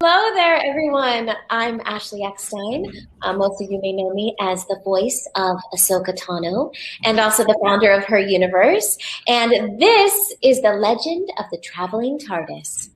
Hello there, everyone. I'm Ashley Eckstein. Most of you may know me as the voice of Ahsoka Tano and also the founder of her universe. And this is the legend of the Traveling TARDIS.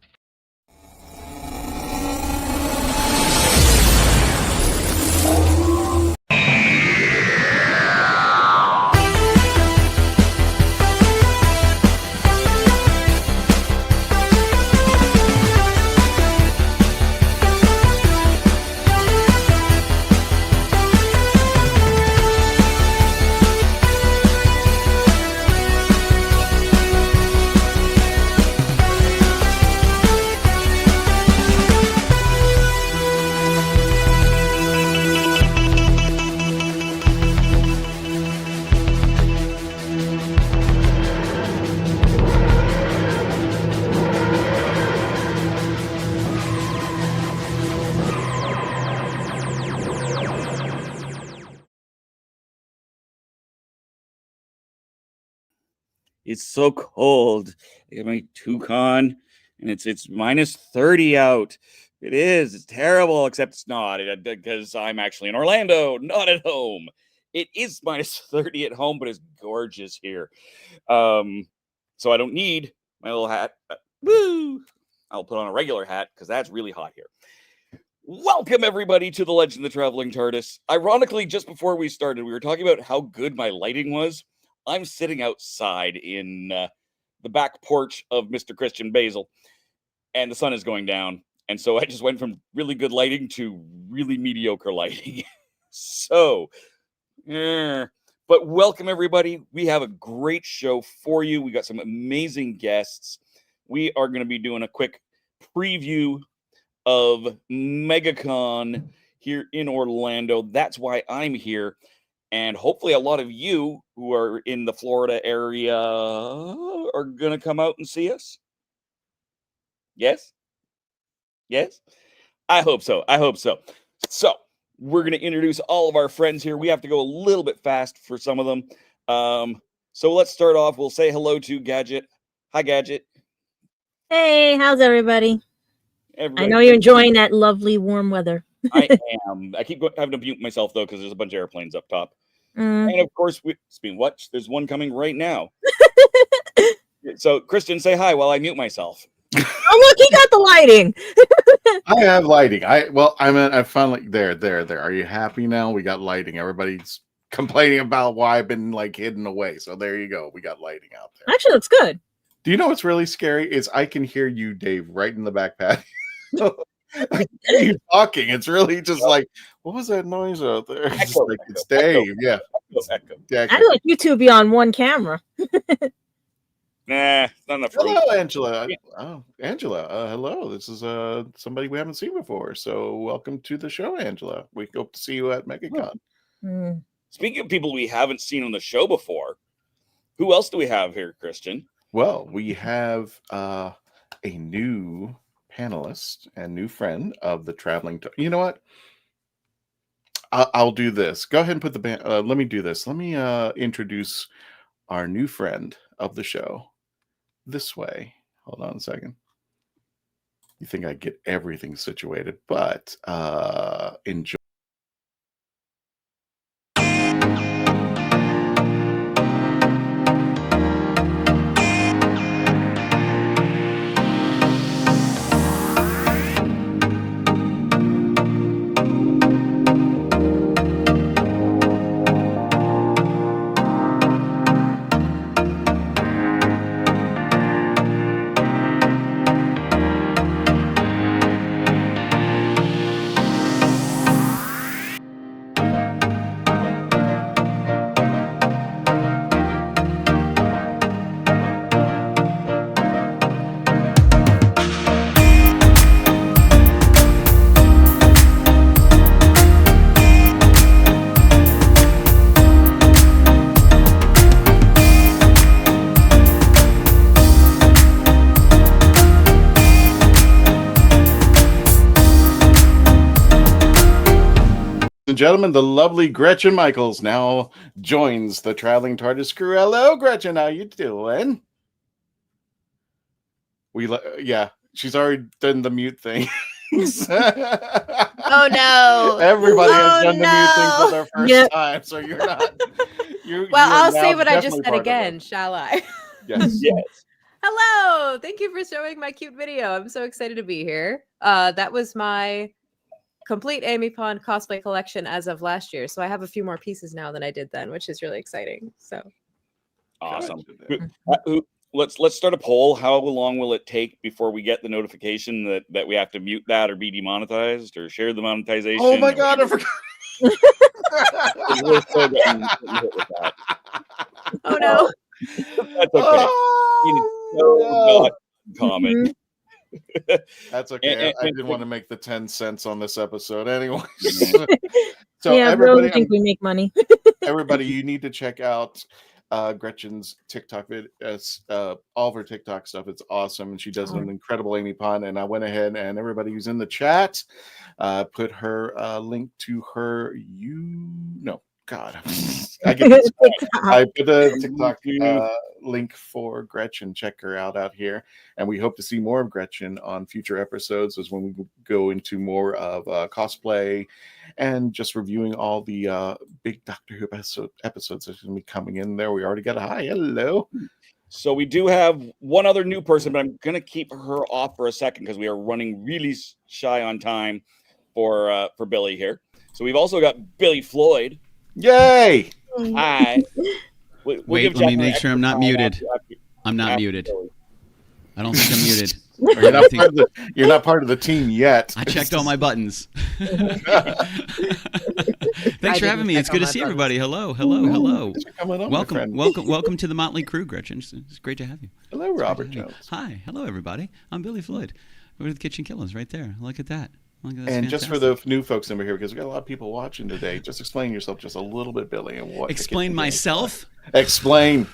It's so cold. I got my toucan, and it's minus 30 out. It is. It's terrible, except it's not, because I'm actually in Orlando, not at home. It is minus 30 at home, but it's gorgeous here. So I don't need my little hat. Woo! I'll put on a regular hat, because that's really hot here. Welcome, everybody, to the Legend of the Traveling TARDIS. Ironically, just before we started, we were talking about how good my lighting was. I'm sitting outside in the back porch of Mr. Christian Basil, and the sun is going down. And so I just went from really good lighting to really mediocre lighting. So, but welcome, everybody. We have a great show for you. We got some amazing guests. We are going to be doing a quick preview of MegaCon here in Orlando. That's why I'm here. And hopefully a lot of you who are in the Florida area are going to come out and see us. Yes? Yes? I hope so. So, we're going to introduce all of our friends here. We have to go a little bit fast for some of them. So let's start off. We'll say hello to Gadget. Hi, Gadget. Hey, how's everybody? Everybody. I know you're enjoying that lovely warm weather. I am. I keep having to mute myself, though, because there's a bunch of airplanes up top. And, of course, there's one coming right now. So, Kristen, say hi while I mute myself. Oh, look, he got the lighting. I have lighting. I finally there. Are you happy now? We got lighting. Everybody's complaining about why I've been like hidden away. So there you go. We got lighting out there. Actually, looks good. Do you know what's really scary? Is I can hear you, Dave, right in the back patio. You talking. It's really just like, what was that noise out there? It's Dave. Yeah. I feel like you two be on one camera. Nah, it's not enough room. Hello, Angela. Oh, Angela. Hello. This is somebody we haven't seen before. So welcome to the show, Angela. We hope to see you at MegaCon. Speaking of people we haven't seen on the show before, who else do we have here, Christian? Well, we have a new panelist and new friend of the Traveling. You know what? I'll do this. Go ahead and put the band. Let me do this. Let me introduce our new friend of the show this way. Hold on a second. You think I get everything situated, but enjoy. And gentlemen, the lovely Gretchen Michaels now joins the Traveling TARDIS crew. Hello, Gretchen. How you doing? Yeah, she's already done the mute thing. Oh no! Everybody has done the mute thing for their first time, so you're not. Well, I'll say what I just said again, shall I? Yes. Yes. Hello! Thank you for showing my cute video. I'm so excited to be here. That was my complete Amy Pond cosplay collection as of last year. So I have a few more pieces now than I did then, which is really exciting. So awesome. Let's start a poll. How long will it take before we get the notification that we have to mute that or be demonetized or share the monetization? Oh my god, I forgot. We're still getting hit with that. oh no. That's okay. Not common. That's okay. I didn't want to make the 10 cents on this episode anyways. So yeah, everybody, I think we make money. Everybody, you need to check out Gretchen's TikTok all of her TikTok stuff. It's awesome, and she does an incredible Amy Pond. And I went ahead and everybody who's in the chat put her link to her. God, I put a TikTok link for Gretchen. Check her out here, and we hope to see more of Gretchen on future episodes, as when we go into more of cosplay and just reviewing all the big Doctor Who episodes that's going to be coming in there. We already got a hi, hello. So we do have one other new person, but I'm going to keep her off for a second because we are running really shy on time for Billy here. So we've also got Billy Floyd. Yay! Hi. Wait, let me make sure I'm not muted. I'm not muted. I don't think I'm muted. You're not part of the team yet. I checked all my buttons. Thanks for having me. It's good to see everybody. Hello. Welcome to the Motley Crew, Gretchen. It's great to have you. Hello, Robert Jones. Hi. Hello, everybody. I'm Billy Floyd. We're the Kitchenkillaz right there. Look at that. And fantastic. Just for the new folks over here, because we got a lot of people watching today, just explain yourself just a little bit, Billy, and what. Explain myself? Explain.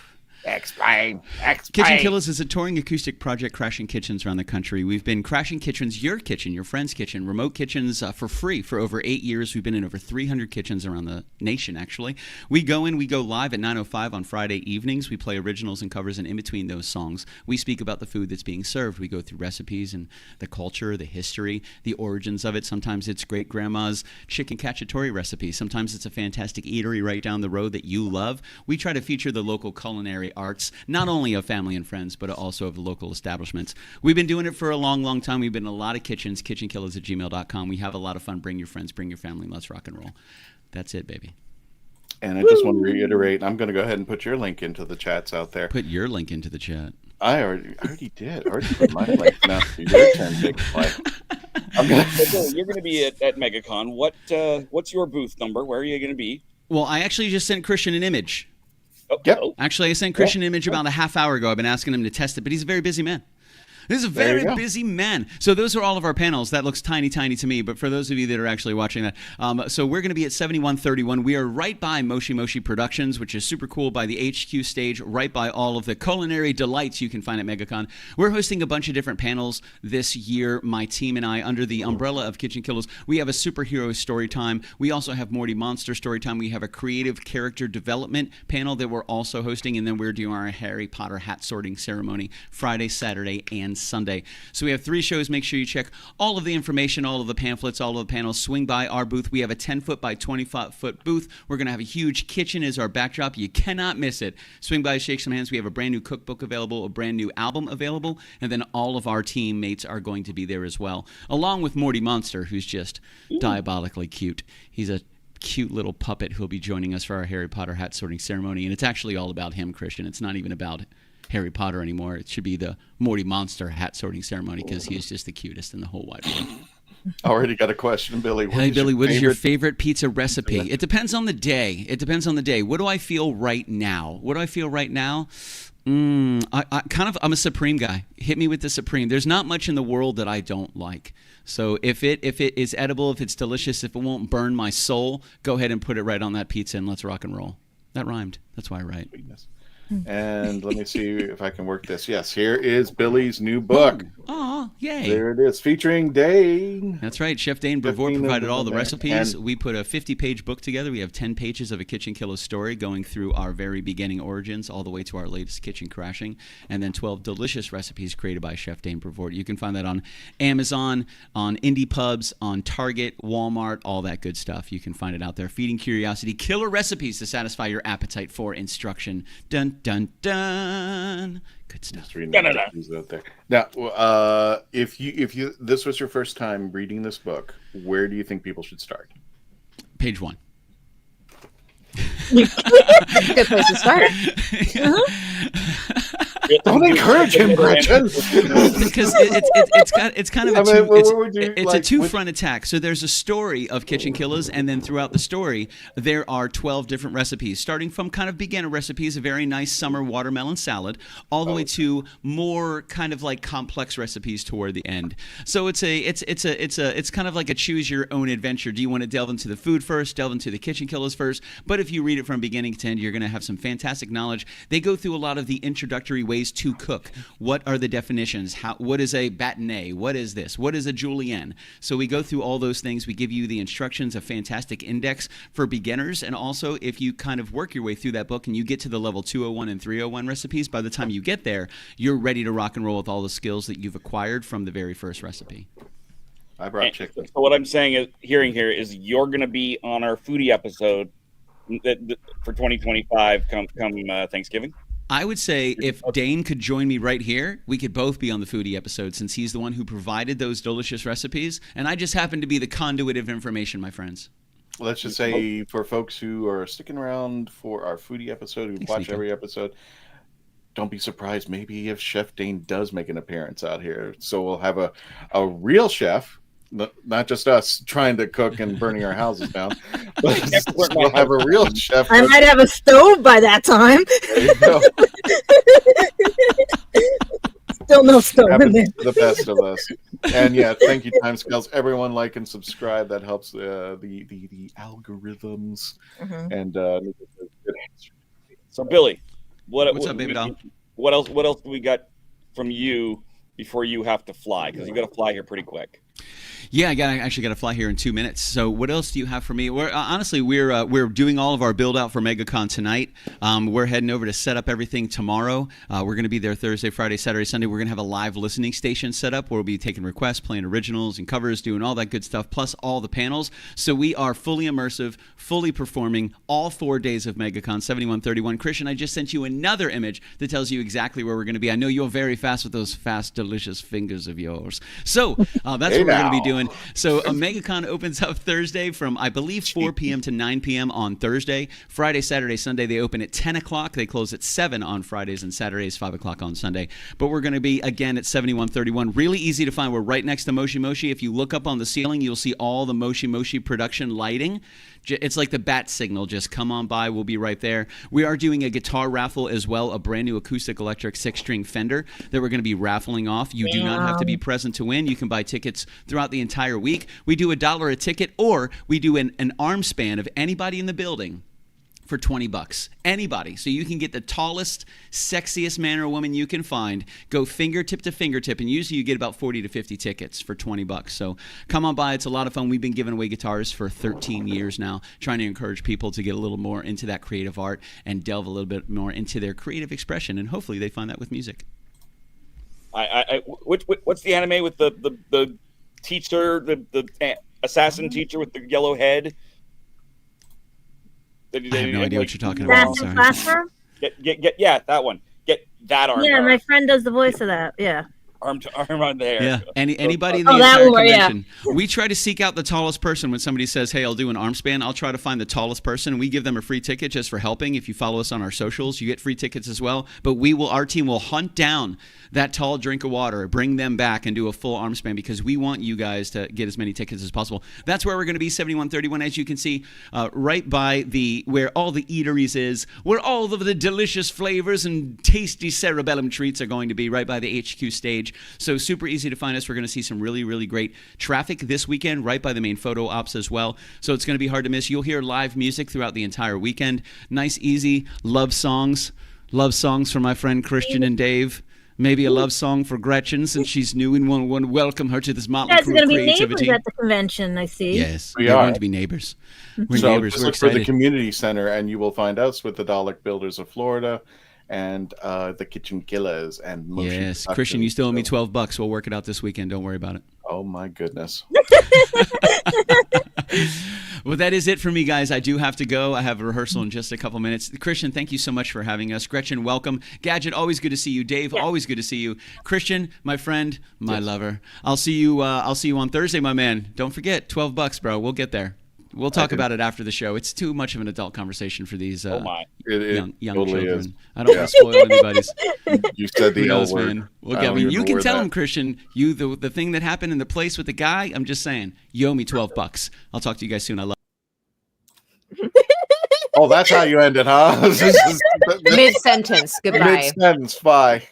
Explain. Kitchenkillaz is a touring acoustic project crashing kitchens around the country. We've been crashing kitchens, your kitchen, your friend's kitchen, remote kitchens for free for over 8 years. We've been in over 300 kitchens around the nation, actually. We go live at 9:05 on Friday evenings. We play originals and covers, and in between those songs, we speak about the food that's being served. We go through recipes and the culture, the history, the origins of it. Sometimes it's great-grandma's chicken cacciatore recipe. Sometimes it's a fantastic eatery right down the road that you love. We try to feature the local culinary arts, not only of family and friends, but also of the local establishments. We've been doing it for a long, long time. We've been in a lot of kitchens, kitchenkillaz@gmail.com. We have a lot of fun. Bring your friends, bring your family. Let's rock and roll. That's it, baby. And I just want to reiterate, I'm going to go ahead and put your link into the chats out there. Put your link into the chat. I already did. I already put my link. Now it's your turn, Big Play. You're going to be at MegaCon. What's your booth number? Where are you going to be? Well, I actually just sent Christian an image. Yep. Actually, I sent Christian an image about a half hour ago. I've been asking him to test it, but he's a very busy man. This is a very busy man. So those are all of our panels. That looks tiny, tiny to me, but for those of you that are actually watching that, so we're going to be at 7131. We are right by Moshi Moshi Productions, which is super cool, by the HQ stage, right by all of the culinary delights you can find at MegaCon. We're hosting a bunch of different panels this year, my team and I, under the umbrella of Kitchenkillaz. We have a superhero story time. We also have Morty Monster story time. We have a creative character development panel that we're also hosting, and then we're doing our Harry Potter hat sorting ceremony Friday, Saturday, and Sunday. So we have 3 shows. Make sure you check all of the information, all of the pamphlets, all of the panels. Swing by our booth. We have a 10-foot by 20-foot booth. We're going to have a huge kitchen as our backdrop. You cannot miss it. Swing by, shake some hands. We have a brand new cookbook available, a brand new album available, and then all of our teammates are going to be there as well, along with Morty Monster, who's just diabolically cute. He's a cute little puppet who'll be joining us for our Harry Potter hat sorting ceremony, and it's actually all about him, Christian. It's not even about Harry Potter anymore. It should be the Morty Monster hat sorting ceremony because he is just the cutest in the whole wide world. Already got a question, Billy. Hey, Billy, what is your favorite pizza recipe? It depends on the day. What do I feel right now? I'm a Supreme guy. Hit me with the Supreme. There's not much in the world that I don't like. So if it is edible, if it's delicious, if it won't burn my soul, go ahead and put it right on that pizza and let's rock and roll. That rhymed. That's why I write. And let me see if I can work this. Yes, here is Billy's new book. Oh, yay. There it is, featuring Dane. That's right. Chef Dane Brevoort provided all the recipes. We put a 50-page book together. We have 10 pages of a Kitchenkillaz story going through our very beginning origins all the way to our latest kitchen crashing, and then 12 delicious recipes created by Chef Dane Brevoort. You can find that on Amazon, on indie pubs, on Target, Walmart, all that good stuff. You can find it out there. Feeding curiosity, killer recipes to satisfy your appetite for instruction. Dun, dun, dun. Good stuff. Just reading out there. Now, if you this was your first time reading this book, where do you think people should start? Page 1. Good place to start. Don't encourage him, Gretchen. Because it's kind of a two-front attack. So there's a story of Kitchenkillaz, and then throughout the story, there are 12 different recipes, starting from kind of beginner recipes, a very nice summer watermelon salad, all the way to more kind of like complex recipes toward the end. So it's kind of like a choose your own adventure. Do you want to delve into the food first, delve into the Kitchenkillaz first? But if you read it from beginning to end, you're going to have some fantastic knowledge. They go through a lot of the introductory ways to cook. What are the definitions? What is a bâtonnet? What is this? What is a julienne? So we go through all those things. We give you the instructions, a fantastic index for beginners. And also, if you kind of work your way through that book and you get to the level 201 and 301 recipes, by the time you get there, you're ready to rock and roll with all the skills that you've acquired from the very first recipe. I brought chicken. So what I'm saying is, hearing here is you're going to be on our foodie episode for 2025 come Thanksgiving. I would say if Dane could join me right here, we could both be on the foodie episode since he's the one who provided those delicious recipes, and I just happen to be the conduit of information, my friends. Let's just say for folks who are sticking around for our foodie episode, who watch every episode, don't be surprised maybe if Chef Dane does make an appearance out here. So we'll have a real chef, not just us trying to cook and burning our houses down. But we'll have a real chef. I might have a stove by that time. There you go. Still no stove in there. The best of us. And yeah, thank you, Time Scales. Everyone like and subscribe. That helps the algorithms. Mm-hmm. And so Billy, What's up, baby doll? What else do we got from you before you have to fly? Because you got to fly here pretty quick. Yeah, I actually got to fly here in 2 minutes. So what else do you have for me? Honestly, we're doing all of our build out for MegaCon tonight. We're heading over to set up everything tomorrow. We're going to be there Thursday, Friday, Saturday, Sunday. We're going to have a live listening station set up where we'll be taking requests, playing originals and covers, doing all that good stuff, plus all the panels. So we are fully immersive, fully performing all 4 days of MegaCon 7131. Christian, I just sent you another image that tells you exactly where we're going to be. I know you're very fast with those fast, delicious fingers of yours. So that's what we're going to be doing. So MegaCon opens up Thursday from, I believe, 4 p.m. to 9 p.m. on Thursday. Friday, Saturday, Sunday, they open at 10 o'clock. They close at 7 on Fridays and Saturdays, 5 o'clock on Sunday. But we're going to be, again, at 7131. Really easy to find. We're right next to Moshi Moshi. If you look up on the ceiling, you'll see all the Moshi Moshi production lighting. It's like the bat signal. Just come on by. We'll be right there. We are doing a guitar raffle as well, a brand new acoustic electric 6-string Fender that we're going to be raffling off. You do not have to be present to win. You can buy tickets throughout the entire week. We do $1 a ticket, or we do an arm span of anybody in the building for $20. Anybody. So you can get the tallest, sexiest man or woman you can find, go fingertip to fingertip, and usually you get about 40 to 50 tickets for $20. So come on by. It's a lot of fun. We've been giving away guitars for 13 years now, trying to encourage people to get a little more into that creative art and delve a little bit more into their creative expression, and hopefully they find that with music. What's the anime with the teacher, the assassin teacher with the yellow head? I have no idea what you're talking about. Assassin Classroom? Yeah, that one. Get that arm. Yeah, my friend does the voice of that. Yeah. Arm to arm on there. Yeah. Anybody in the entire convention. Yeah. We try to seek out the tallest person. When somebody says, hey, I'll do an arm span, I'll try to find the tallest person. We give them a free ticket just for helping. If you follow us on our socials, you get free tickets as well. But our team will hunt down that tall drink of water, bring them back, and do a full arm span, because we want you guys to get as many tickets as possible. That's where we're going to be, 7131, as you can see, right by where all the eateries is, where all of the delicious flavors and tasty cerebellum treats are going to be, right by the HQ stage. So super easy to find us. We're going to see some really, really great traffic this weekend, right by the main photo ops as well. So it's going to be hard to miss. You'll hear live music throughout the entire weekend. Nice, easy love songs for my friend Christian and Dave. Maybe a love song for Gretchen, since she's new, and want to welcome her to this motley crew of creativity. You guys are going to be neighbors at the convention, I see. Yes, we are going to be neighbors. We're neighbors. We're excited. For the community center, and you will find us with the Dalek Builders of Florida and the Kitchenkillaz and Motion. Yes, Christian, you still owe me $12. We'll work it out this weekend. Don't worry about it. Oh my goodness. Well, that is it for me, guys. I do have to go. I have a rehearsal in just a couple minutes. Christian, thank you so much for having us. Gretchen, welcome. Gadget, always good to see you. Dave, always good to see you. Christian, my friend, my lover. I'll see you on Thursday, my man. Don't forget, $12, bro. We'll get there. We'll talk about it after the show. It's too much of an adult conversation for these young totally children. Is. I don't want to spoil anybody's. You said the L word. Man. You can tell him, Christian, the thing that happened in the place with the guy, I'm just saying, you owe me $12. I'll talk to you guys soon. I love you. Oh, that's how you end it, huh? Mid-sentence. Goodbye. Mid-sentence. Bye.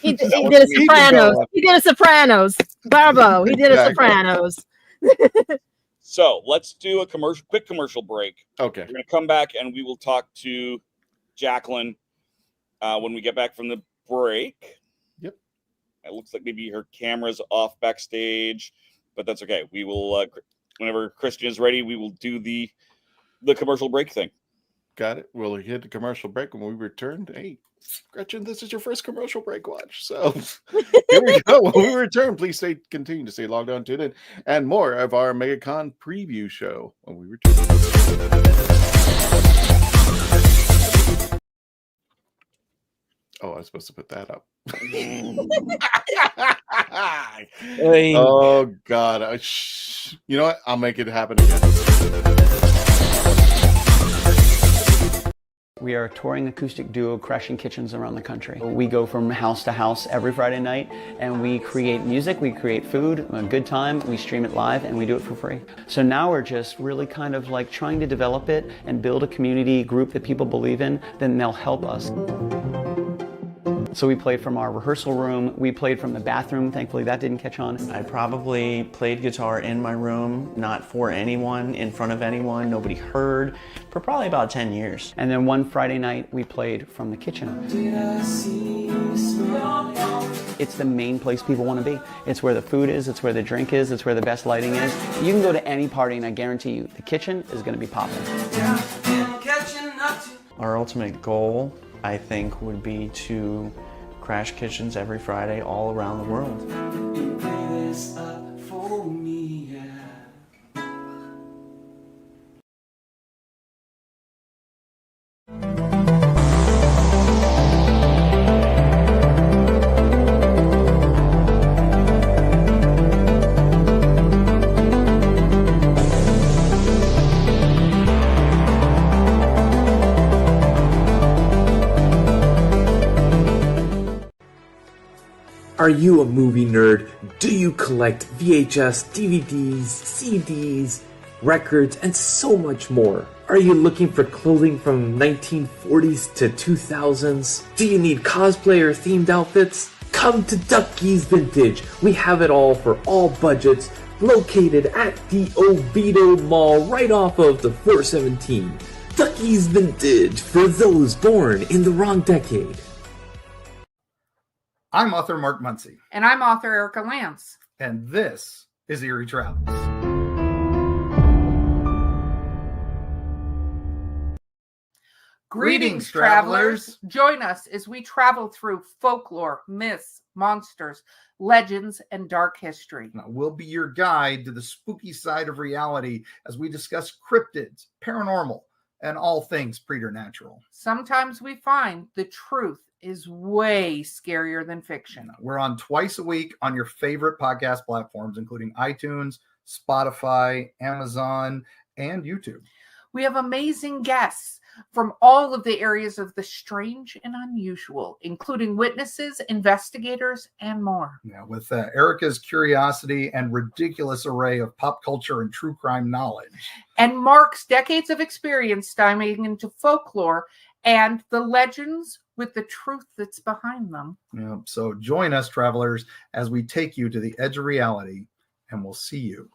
He did a Sopranos. He did a Sopranos. Bravo. He did a Sopranos. So let's do a quick commercial break. Okay. We're going to come back and we will talk to Jacqueline when we get back from the break. Yep. It looks like maybe her camera's off backstage, but that's okay. We will, whenever Christian is ready, we will do the commercial break thing. Got it. We'll hit the commercial break when we return. Hey, Gretchen, this is your first commercial break watch. So here we go. When we return, please continue to stay logged on, tuned in, and more of our MegaCon preview show when we return. Oh, I was supposed to put that up. Oh, God. You know what? I'll make it happen again. We are a touring acoustic duo crashing kitchens around the country. We go from house to house every Friday night, and we create music, we create food, a good time, we stream it live, and we do it for free. So now we're just really kind of like trying to develop it and build a community group that people believe in, then they'll help us. So we played from our rehearsal room. We played from the bathroom. Thankfully, that didn't catch on. I probably played guitar in my room, not for anyone, in front of anyone, nobody heard, for probably about 10 years. And then one Friday night, we played from the kitchen. It's the main place people want to be. It's where the food is, it's where the drink is, it's where the best lighting is. You can go to any party and I guarantee you, the kitchen is going to be popping. Our ultimate goal, I think, would be to crash kitchens every Friday all around the world. Are you a movie nerd? Do you collect VHS, DVDs, CDs, records, and so much more? Are you looking for clothing from 1940s to 2000s? Do you need cosplay or themed outfits? Come to Ducky's Vintage. We have it all for all budgets, located at the Oviedo Mall right off of the 417. Ducky's Vintage for those born in the wrong decade. I'm author Mark Muncy. And I'm author Erica Lance. And this is Eerie Travels. Greetings, travelers. Join us as we travel through folklore, myths, monsters, legends, and dark history. Now, we'll be your guide to the spooky side of reality as we discuss cryptids, paranormal, and all things preternatural. Sometimes we find the truth is way scarier than fiction. We're on twice a week on your favorite podcast platforms, including iTunes, Spotify, Amazon, and YouTube. We have amazing guests from all of the areas of the strange and unusual, including witnesses, investigators, and more. Yeah, with Erica's curiosity and ridiculous array of pop culture and true crime knowledge. And Mark's decades of experience diving into folklore and the legends with the truth that's behind them. Yeah, so join us, travelers, as we take you to the edge of reality, and we'll see you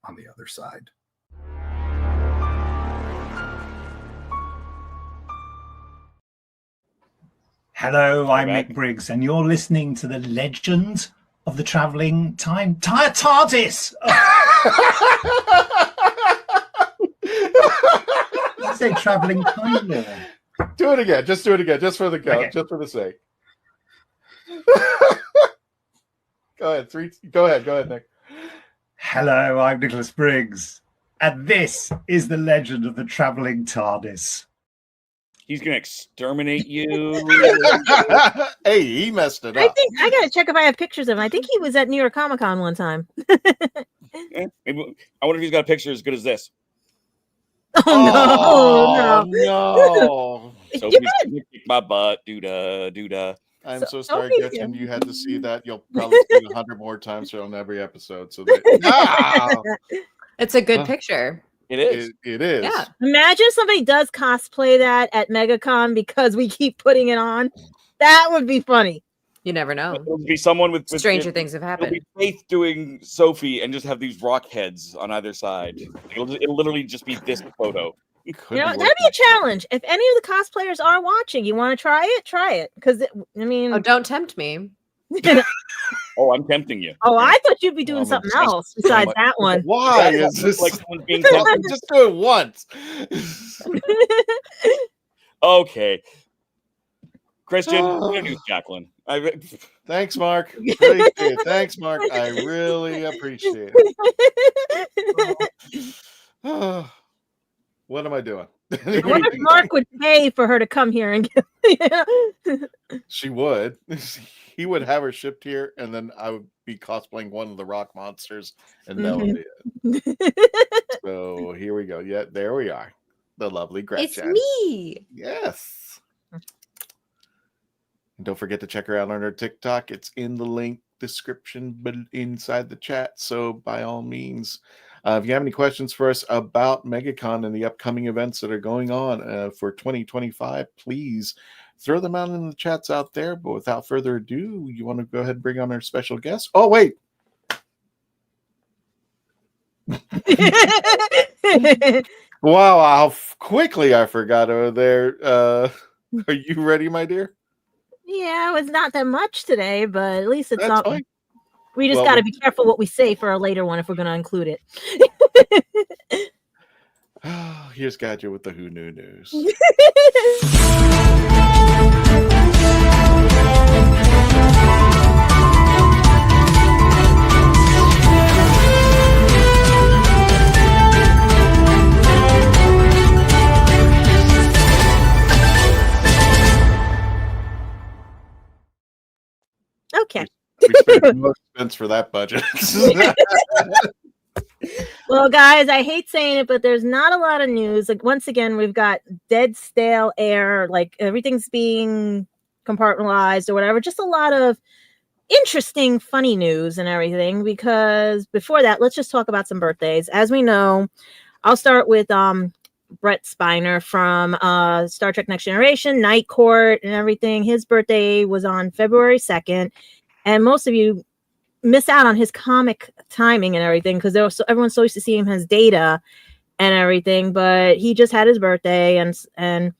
on the other side. Hello, I'm Nick Briggs, and you're listening to the Legend of the Traveling TARDIS. I say Traveling Time Lord. Do it again. Just do it again. Just for the count. Okay. Just for the sake. Go ahead, Nick. Hello, I'm Nicholas Briggs, and this is the Legend of the Traveling TARDIS. He's gonna exterminate you. Hey, he messed it up. I think I gotta check if I have pictures of him. I think he was at New York Comic Con one time. I wonder if he's got a picture as good as this. Oh no! Sophie's gonna kick my butt. Doo-da. I'm so sorry, Gretchen. You had to see that. You'll probably see it 100 more times on every episode. So it's a good picture. It is. It is. Yeah. Imagine somebody does cosplay that at MegaCon because we keep putting it on. That would be funny. You never know. It would be someone with stranger things have happened. It'll be Faith doing Sophie and just have these rock heads on either side. It'll literally just be this photo. You know, that'd be a challenge. If any of the cosplayers are watching, you want to try it? Try it. Because, I mean... Oh, don't tempt me. Oh, I'm tempting you. Oh, I thought you'd be doing something else besides that one. Why is this like someone's being tempted? Just do it once. Okay. Christian, introduce Jacqueline. Thanks, Mark. Appreciate it. Thanks, Mark. I really appreciate it. What am I doing? I wonder if Mark would pay for her to come here and get. She would. He would have her shipped here, and then I would be cosplaying one of the rock monsters, and that would be it. So here we go. Yeah, there we are. The lovely Gretchen. It's me. Yes. And don't forget to check her out on her TikTok. It's in the link description, but inside the chat. So by all means, if you have any questions for us about MegaCon and the upcoming events that are going on for 2025, please throw them out in the chats out there. But without further ado, you want to go ahead and bring on our special guest? Oh, wait. Wow, how quickly I forgot over there. Are you ready, my dear? Yeah, it was not that much today, but at least it's That's something. fine. We just Well, got to be careful what we say for a later one if we're going to include it. Here's Gadget with the Who Knew News. Okay. We spent no expense for that budget. Well, guys, I hate saying it, but there's not a lot of news. Like, once again, we've got dead, stale air. Like, everything's being compartmentalized or whatever. Just a lot of interesting, funny news and everything. Because before that, let's just talk about some birthdays. As we know, I'll start with Brett Spiner from Star Trek Next Generation, Night Court, and everything. His birthday was on February 2nd. And most of you miss out on his comic timing and everything because everyone's so used to seeing him as Data and everything. But he just had his birthday, and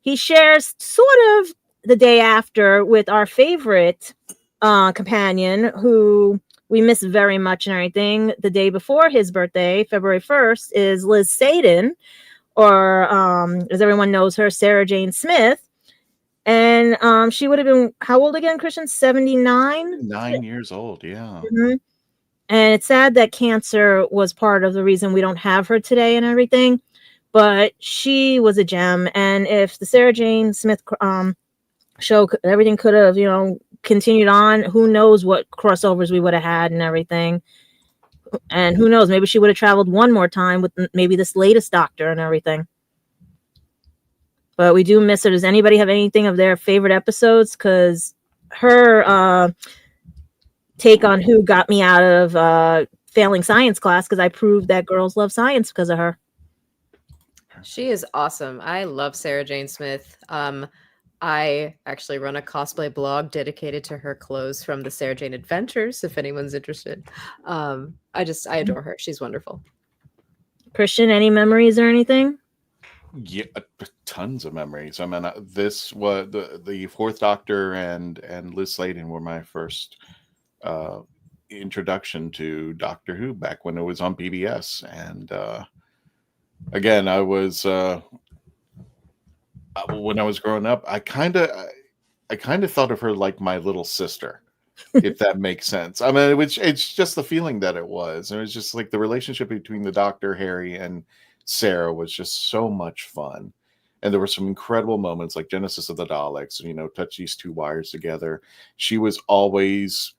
he shares sort of the day after with our favorite companion, who we miss very much and everything. The day before his birthday, February 1st, is Liz Sadin, or as everyone knows her, Sarah Jane Smith. And she would have been, how old again, Christian? 79? 9 years old, yeah. Mm-hmm. And it's sad that cancer was part of the reason we don't have her today and everything. But she was a gem. And if the Sarah Jane Smith show, everything could have, continued on, who knows what crossovers we would have had and everything. And who knows, maybe she would have traveled one more time with maybe this latest Doctor and everything. But we do miss her. Does anybody have anything of their favorite episodes? Because her take on Who got me out of failing science class, because I proved that girls love science because of her. She is awesome. I love Sarah Jane Smith. I actually run a cosplay blog dedicated to her clothes from the Sarah Jane Adventures, if anyone's interested. I adore her. She's wonderful. Christian, any memories or anything? Yeah, tons of memories. I mean, this was the Fourth Doctor and Liz Sladen were my first introduction to Doctor Who back when it was on PBS. And again, I was when I was growing up, I kind of thought of her like my little sister, if that makes sense. I mean, it's just the feeling that it was. And it was just like the relationship between the Doctor, Harry, and Sarah was just so much fun. And there were some incredible moments like Genesis of the Daleks, touch these two wires together. She was always,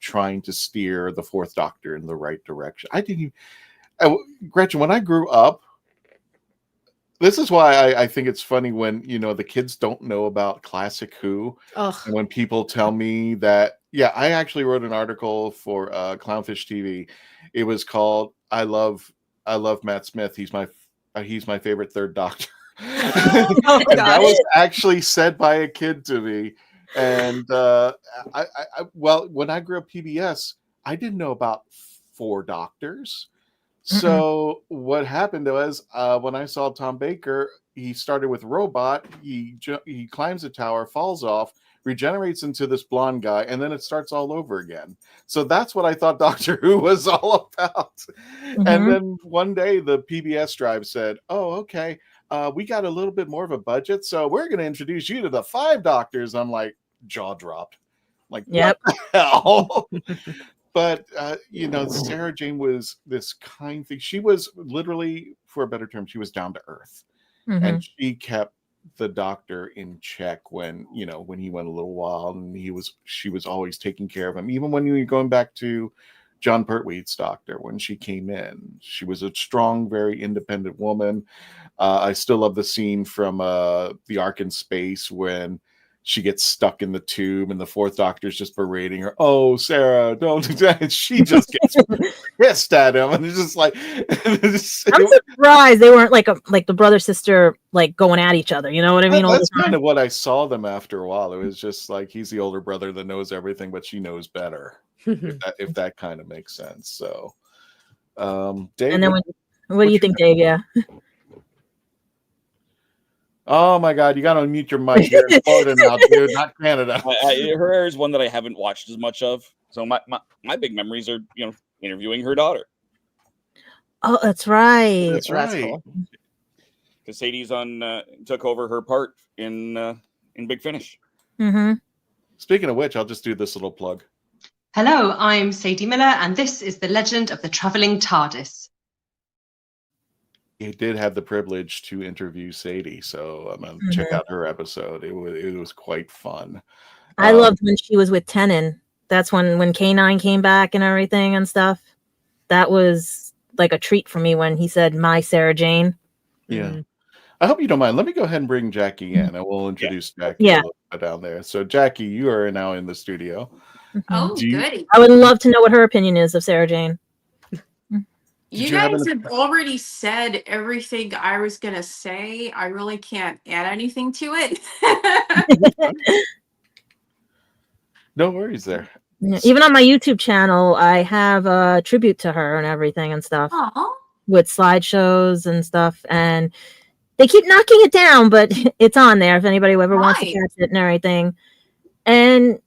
trying to steer the Fourth Doctor in the right direction. Gretchen, when I grew up, this is why I think it's funny when, the kids don't know about classic Who. Ugh. And when people tell me that, yeah, I actually wrote an article for Clownfish TV. It was called I love Matt Smith. He's my favorite third Doctor. Oh, and that was actually said by a kid to me. And when I grew up PBS, I didn't know about 4 Doctors. So what happened was when I saw Tom Baker, he started with Robot. He climbs a tower, falls off, regenerates into this blonde guy, and then it starts all over again. So that's what I thought Doctor Who was all about. And then one day the PBS drive said, "Oh, okay, we got a little bit more of a budget, so we're going to introduce you to the 5 Doctors." I'm like, jaw dropped. Like, yep. What the hell? But, Sarah Jane was this kind thing. She was literally, for a better term, she was down to earth. And she kept the Doctor in check when he went a little wild, and she was always taking care of him. Even when you were going back to John Pertwee's Doctor, when she came in, she was a strong, very independent woman. I still love the scene from The Ark in Space when she gets stuck in the tube, and the Fourth Doctor's just berating her. Oh, Sarah, don't do that. And she just gets pissed at him, and it's just like, I'm surprised they weren't like the brother sister like going at each other. You know what I mean? All That's the time. kind of what I saw them after a while. It was just like he's the older brother that knows everything, but she knows better. if that kind of makes sense. So, Dave, and then what do you think, Dave? Yeah. Oh my God, you got to unmute your mic. You're in Florida now, dude, not Canada. Her hair is one that I haven't watched as much of. So my big memories are, interviewing her daughter. Oh, that's right. That's right. Cool. Because Sadie's took over her part in Big Finish. Mm-hmm. Speaking of which, I'll just do this little plug. Hello, I'm Sadie Miller, and this is the legend of the Traveling TARDIS. He did have the privilege to interview Sadie, so I'm gonna check out her episode. It was quite fun. I loved when she was with Tennant. That's when K9 came back and everything and stuff. That was like a treat for me when he said, "My Sarah Jane." Yeah. I hope you don't mind. Let me go ahead and bring Jackie in, and we'll introduce Jackie a little bit down there. So, Jackie, you are now in the studio. Oh, goody. I would love to know what her opinion is of Sarah Jane. You guys have already said everything I was going to say. I really can't add anything to it. No worries there. Even on my YouTube channel, I have a tribute to her and everything and stuff. Aww. With slideshows and stuff. And they keep knocking it down, but it's on there if anybody ever wants to catch it and everything. And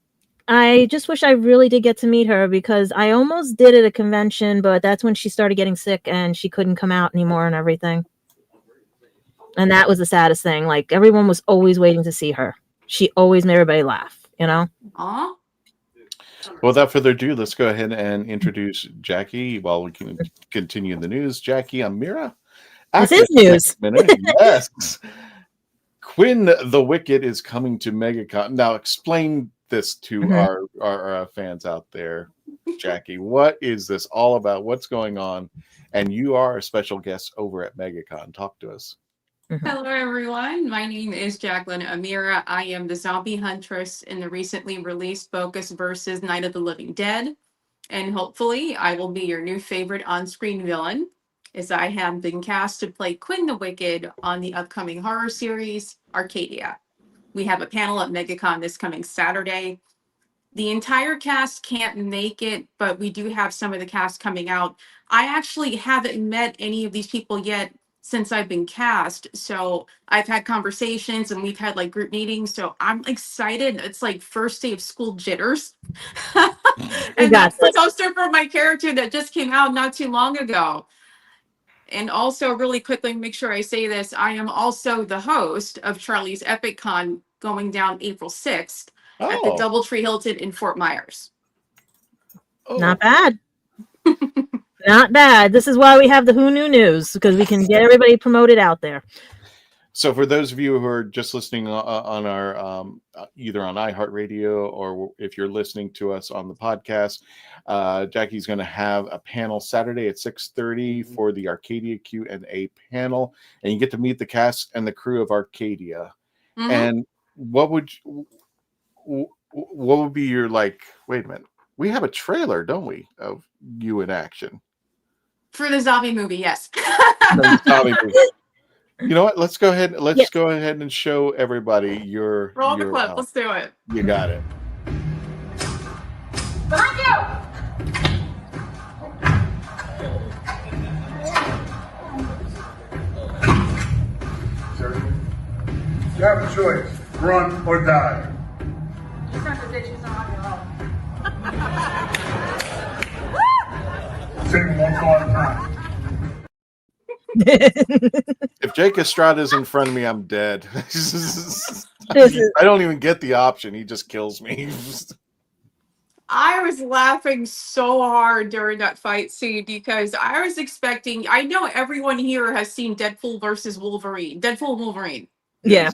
I just wish I really did get to meet her because I almost did at a convention, but that's when she started getting sick and she couldn't come out anymore and everything. And that was the saddest thing. Like, everyone was always waiting to see her. She always made everybody laugh, Aww. Well, without further ado, let's go ahead and introduce Jackie while we can continue the news. Jackie Amira. This is news. Yes. Quinn the Wicked is coming to MegaCon. Now, explain this to our fans out there, Jackie. What is this all about? What's going on? And you are a special guest over at MegaCon. Talk to us. Hello, everyone. My name is Jacqueline Amira. I am the zombie huntress in the recently released Focus versus Night of the Living Dead. And hopefully I will be your new favorite on-screen villain, as I have been cast to play Quinn the Wicked on the upcoming horror series, Arcadia. We have a panel at MegaCon this coming Saturday. The entire cast can't make it, but we do have some of the cast coming out. I actually haven't met any of these people yet since I've been cast. So I've had conversations and we've had like group meetings. So I'm excited. It's like first day of school jitters. And that's the poster for my character that just came out not too long ago. And also, really quickly, make sure I say this, I am also the host of Charlie's Epic Con going down April 6th at the Doubletree Hilton in Fort Myers. Not bad. Not bad. This is why we have the Who Knew News, because we can get everybody promoted out there. So for those of you who are just listening on our either on iHeartRadio or if you're listening to us on the podcast, Jackie's going to have a panel Saturday at 6:30 for the Arcadia Q&A panel, and you get to meet the cast and the crew of Arcadia. And what would be your like? Wait a minute, we have a trailer, don't we, of you in action for the zombie movie? Yes. The zombie movie. You know what? Let's go ahead. Let's go ahead and show everybody your roll the clip. Let's do it. You got it. Behind you. You have a choice: run or die. You turn the ditches on your own. Sing one song at a time. If Jake Estrada's in front of me, I'm dead. I don't even get the option. He just kills me. I was laughing so hard during that fight scene because I was expecting, I know everyone here has seen Deadpool versus Wolverine. Yeah.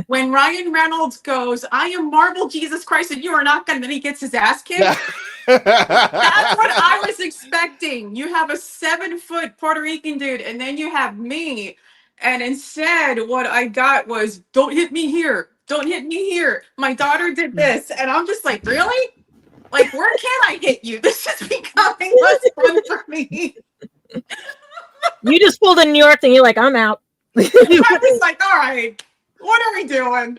When Ryan Reynolds goes, I am Marvel Jesus Christ and you are not gonna, then he gets his ass kicked. That's what I was expecting. You have a 7-foot Puerto Rican dude and then you have me. And instead what I got was, don't hit me here. don't hit me here. My daughter did this. And I'm just like, really? Like, where can I hit you? This is becoming less fun for me. You just pulled a New York thing. You're like, I'm out. I was like, all right, what are we doing?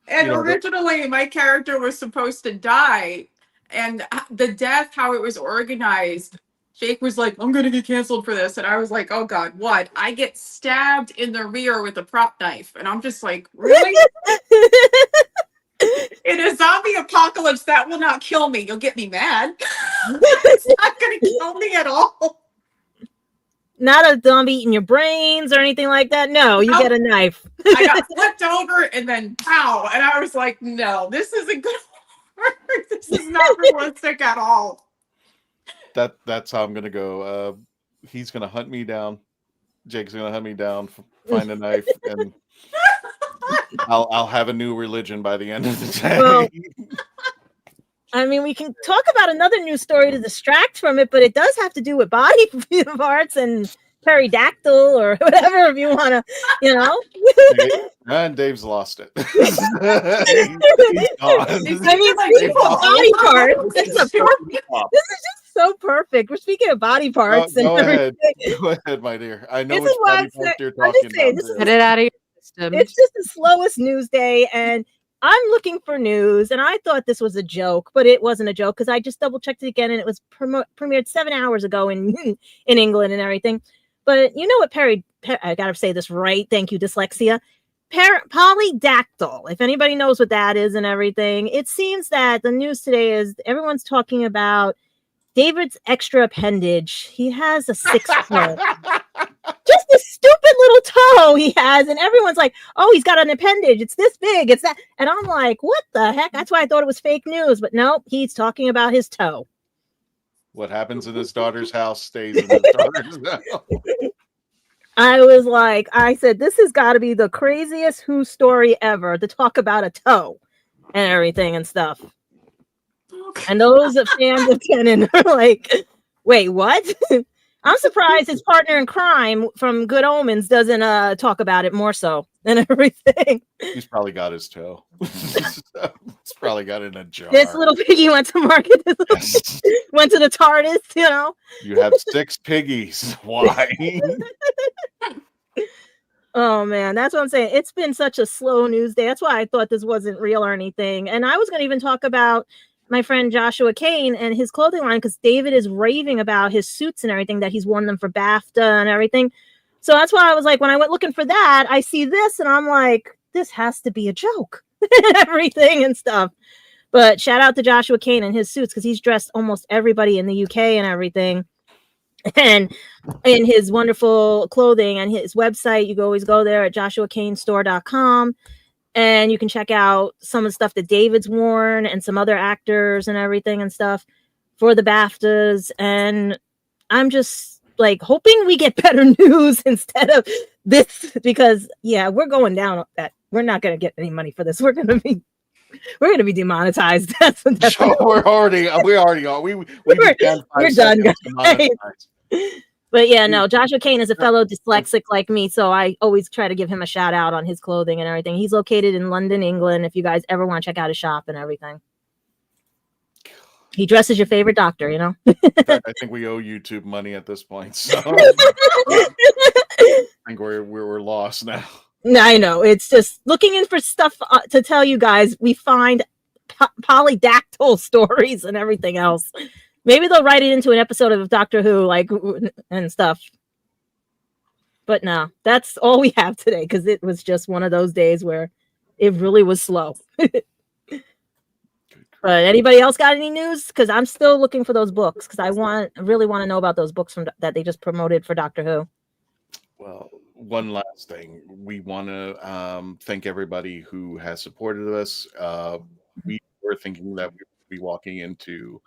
And originally, my character was supposed to die. And the death, how it was organized, Jake was like, I'm going to get canceled for this. And I was like, oh, God, what? I get stabbed in the rear with a prop knife. And I'm just like, really? In a zombie apocalypse, that will not kill me. You'll get me mad. It's not going to kill me at all. Not a zombie eating your brains or anything like that. No, you get a knife. I got flipped over and then pow. And I was like, no, this isn't going to work. This is not realistic at all. That's how I'm going to go. He's going to hunt me down. Jake's going to hunt me down, find a knife, and I'll have a new religion by the end of the day. Well, I mean, we can talk about another news story to distract from it, but it does have to do with body parts and pterodactyl or whatever, if you want to, you know. And Dave's lost it. He's gone. I mean, body parts. This is just so perfect. We're speaking of body parts. Go ahead. Go ahead, my dear. I know which body parts you're talking about. Get it out of your system. It's just the slowest news day, and I'm looking for news, and I thought this was a joke, but it wasn't a joke because I just double checked it again, and it was premiered 7 hours ago in England and everything. But you know what, I gotta say this right. Thank you, dyslexia. Polydactyl. If anybody knows what that is and everything, it seems that the news today is everyone's talking about David's extra appendage. He has a 6 toe. Just a stupid little toe he has, and everyone's like, oh, he's got an appendage. It's this big. It's that. And I'm like, what the heck? That's why I thought it was fake news. But no, he's talking about his toe. What happens in his daughter's house stays in his daughter's house. I was like, I said, this has got to be the craziest Who story ever to talk about a toe and everything and stuff. And those fans of Tenon are like, wait, what? I'm surprised his partner in crime from Good Omens doesn't talk about it more so than everything. He's probably got his toe. He's probably got it in a jar. This little piggy went to market. Went to the TARDIS, you know. You have 6 piggies. Why? Oh man, that's what I'm saying. It's been such a slow news day. That's why I thought this wasn't real or anything. And I was going to even talk about my friend Joshua Kane and his clothing line, because David is raving about his suits and everything, that he's worn them for BAFTA and everything. So that's why I was like, when I went looking for that, I see this and I'm like, this has to be a joke and everything and stuff. But shout out to Joshua Kane and his suits, because he's dressed almost everybody in the UK and everything. And in his wonderful clothing and his website, you can always go there at joshuakanestore.com. And you can check out some of the stuff that David's worn and some other actors and everything and stuff for the BAFTAs. And I'm just like hoping we get better news instead of this, because yeah, we're going down that. We're not going to get any money for this. We're going to be demonetized. We're done, guys. But yeah, no, Joshua Kane is a fellow dyslexic like me, so I always try to give him a shout out on his clothing and everything. He's located in London, England, if you guys ever want to check out his shop and everything. He dresses your favorite doctor, you know? I think we owe YouTube money at this point, so I think we're lost now. I know. It's just looking in for stuff to tell you guys. We find polydactyl stories and everything else. Maybe they'll write it into an episode of Doctor Who, like, and stuff. But no, that's all we have today, because it was just one of those days where it really was slow. But anybody else got any news? Because I'm still looking for those books, because I really want to know about those books that they just promoted for Doctor Who. Well, one last thing. We want to thank everybody who has supported us. We were thinking that we would be walking into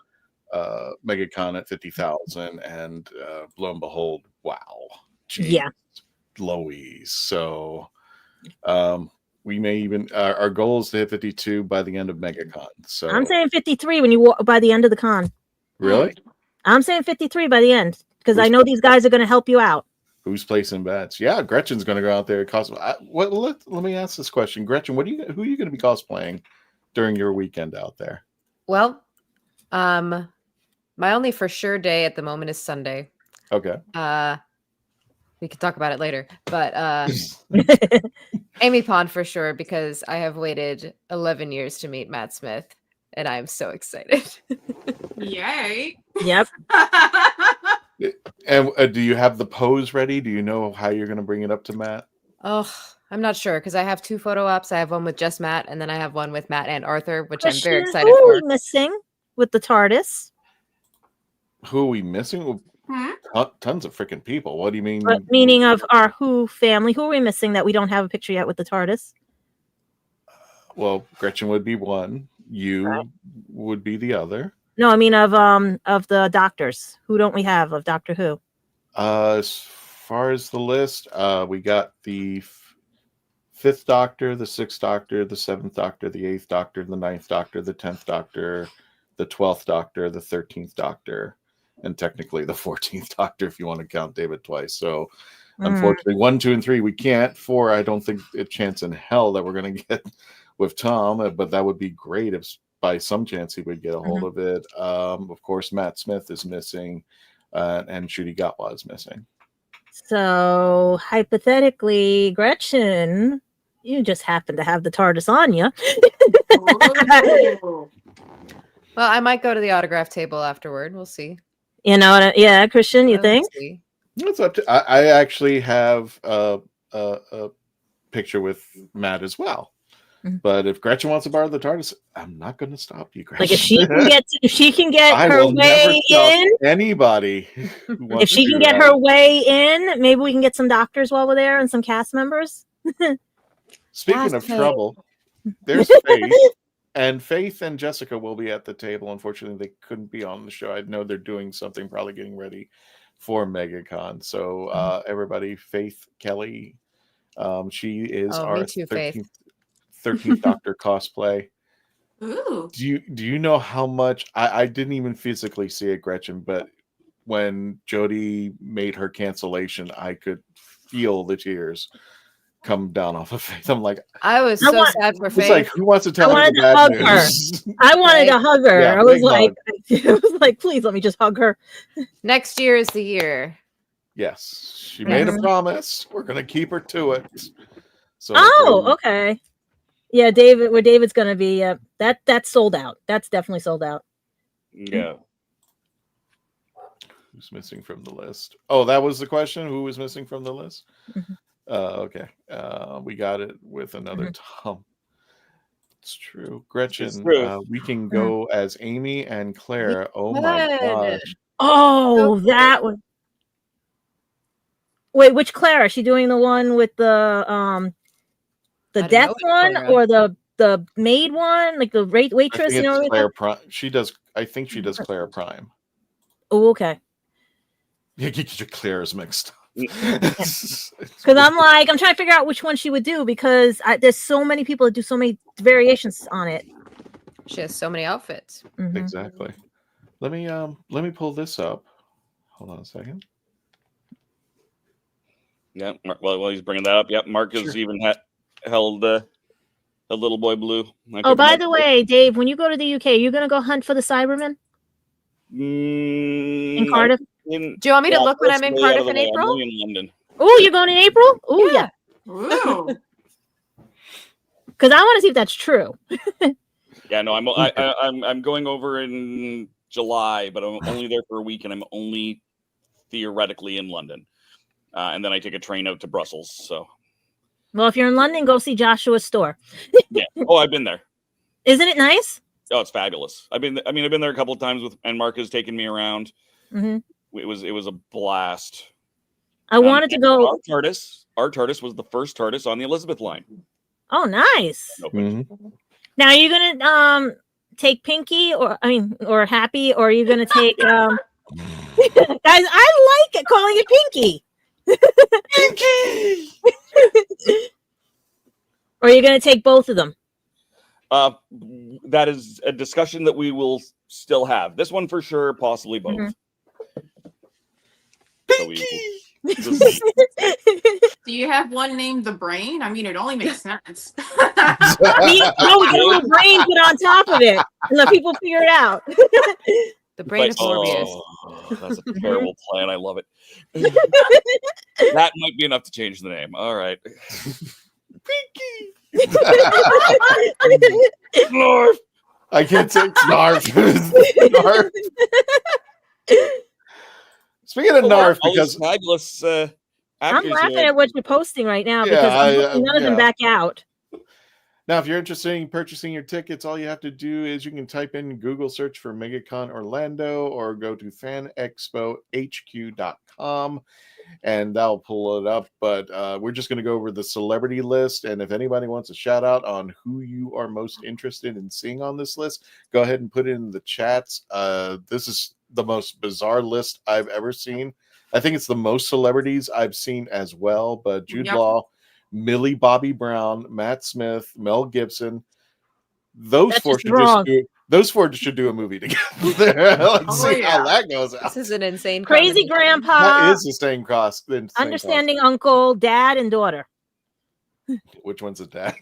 MegaCon at 50,000, and lo and behold, wow. Geez, yeah. Louise. So we may even our goal is to hit 52 by the end of MegaCon. So I'm saying 53 when you walk by the end of the con. Really? I'm saying 53 by the end, because I know these guys are going to help you out. Who's placing bets? Yeah, Gretchen's going to go out there and cosplay. Let me ask this question, Gretchen. Who are you going to be cosplaying during your weekend out there? Well, my only for sure day at the moment is Sunday. Okay. We can talk about it later, but Amy Pond for sure, because I have waited 11 years to meet Matt Smith, and I'm so excited. Yay! Yep. And do you have the pose ready? Do you know how you're going to bring it up to Matt? Oh, I'm not sure because I have 2 photo ops. I have one with just Matt, and then I have one with Matt and Arthur, which Christian, I'm very excited who for. are we missing with the TARDIS? Who are we missing? Tons of freaking people. What do you mean? Meaning of our Who family. Who are we missing that we don't have a picture yet with the TARDIS? Well, Gretchen would be one. You would be the other. No, I mean of the doctors. Who don't we have of Doctor Who? As far as the list, we got the 5th Doctor, the 6th Doctor, the 7th Doctor, the 8th Doctor, the 9th Doctor, the 10th Doctor, the 12th Doctor, the 13th Doctor, and technically the 14th Doctor if you want to count David twice. So unfortunately, 1, 2, and 3 we can't. 4, I don't think a chance in hell that we're going to get with Tom, but that would be great if by some chance he would get a hold of it. Of course, Matt Smith is missing, and Shooty Gatwa is missing. So hypothetically, Gretchen, you just happen to have the TARDIS on you. Well, I might go to the autograph table afterward. We'll see. You know, yeah, Christian, you think? It's up to. I actually have a picture with Matt as well. But if Gretchen wants to borrow the TARDIS, I'm not going to stop you, Gretchen. Like if she can get I her will never way stop in. anybody. If she can get her way in, maybe we can get some doctors while we're there and some cast members. Speaking of trouble, there's Faith. And Faith and Jessica will be at the table. Unfortunately, they couldn't be on the show. I know they're doing something, probably getting ready for MegaCon. So everybody, Faith Kelly, she is our 13th Doctor cosplay. Ooh. Do you know how much I didn't even physically see it, Gretchen, but when Jody made her cancellation, I could feel the tears come down off of Faith. I'm like, I was so sad for Faith. It's like, who wants to tell I me the bad hug news? her. I wanted to hug her. Yeah, I was big like, hug. please let me just hug her. Next year is the year. Yes, she made a promise. We're gonna keep her to it. So okay. Yeah, David, where David's gonna be, that's sold out. That's definitely sold out. Yeah. Who's missing from the list? Oh, that was the question. Who was missing from the list? Okay. We got it with another Tom. It's true. Gretchen, we can go as Amy and Claire. Oh my gosh. Oh, that one. Wait, which Claire? Is she doing the one with the death one or the maid one? Like the waitress, I think it's Claire Prime. She does, I think she does Claire Prime. Oh, okay. You get your Claire's mixed up. Because I'm trying to figure out which one she would do because there's so many people that do so many variations on it. She has so many outfits. Exactly. Let me pull this up. Hold on a second. Yeah. Well, he's bringing that up. Yep. Mark has even held a little boy blue. Oh, by the way, Dave, when you go to the UK, you're gonna go hunt for the Cybermen in Cardiff. Do you want me to look when I'm in Cardiff in April? I'm in London. Oh, you're going in April? Oh, yeah. Ooh. Because I want to see if that's true. Yeah, no, I'm going over in July, but I'm only there for a week, and I'm only theoretically in London, and then I take a train out to Brussels. So, well, if you're in London, go see Joshua's store. Yeah. Oh, I've been there. Isn't it nice? Oh, it's fabulous. I've been there a couple of times and Mark has taken me around. It was a blast. I wanted to go. Our TARDIS was the first TARDIS on the Elizabeth line. Oh, nice. Now, are you gonna take Pinky or Happy, or are you gonna take guys? I like it calling it Pinky. Pinky. Or are you gonna take both of them? That is a discussion that we will still have. This one for sure, possibly both. So Do you have one named the Brain? I mean, it only makes sense. We get a little brain put on top of it and let people figure it out. The brain of Morbius. Oh, that's a terrible plan. I love it. That might be enough to change the name. All right. Snarf. I can't say Snarf. Snarf. Speaking of Narf, because fabulous. I'm laughing at what you're posting right now because none of them back out. Now, if you're interested in purchasing your tickets, all you have to do is you can type in Google search for MegaCon Orlando or go to fanexpohq.com and that'll pull it up. But we're just going to go over the celebrity list. And if anybody wants a shout out on who you are most interested in seeing on this list, go ahead and put it in the chats. This is the most bizarre list I've ever seen. I think it's the most celebrities I've seen as well. But Jude Law, Millie Bobby Brown, Matt Smith, Mel Gibson. Those four should do a movie together. Let's see how that goes out. This is an insane Crazy Grandpa. That is the same cross. Understanding Uncle, Dad, and Daughter. Which one's the dad?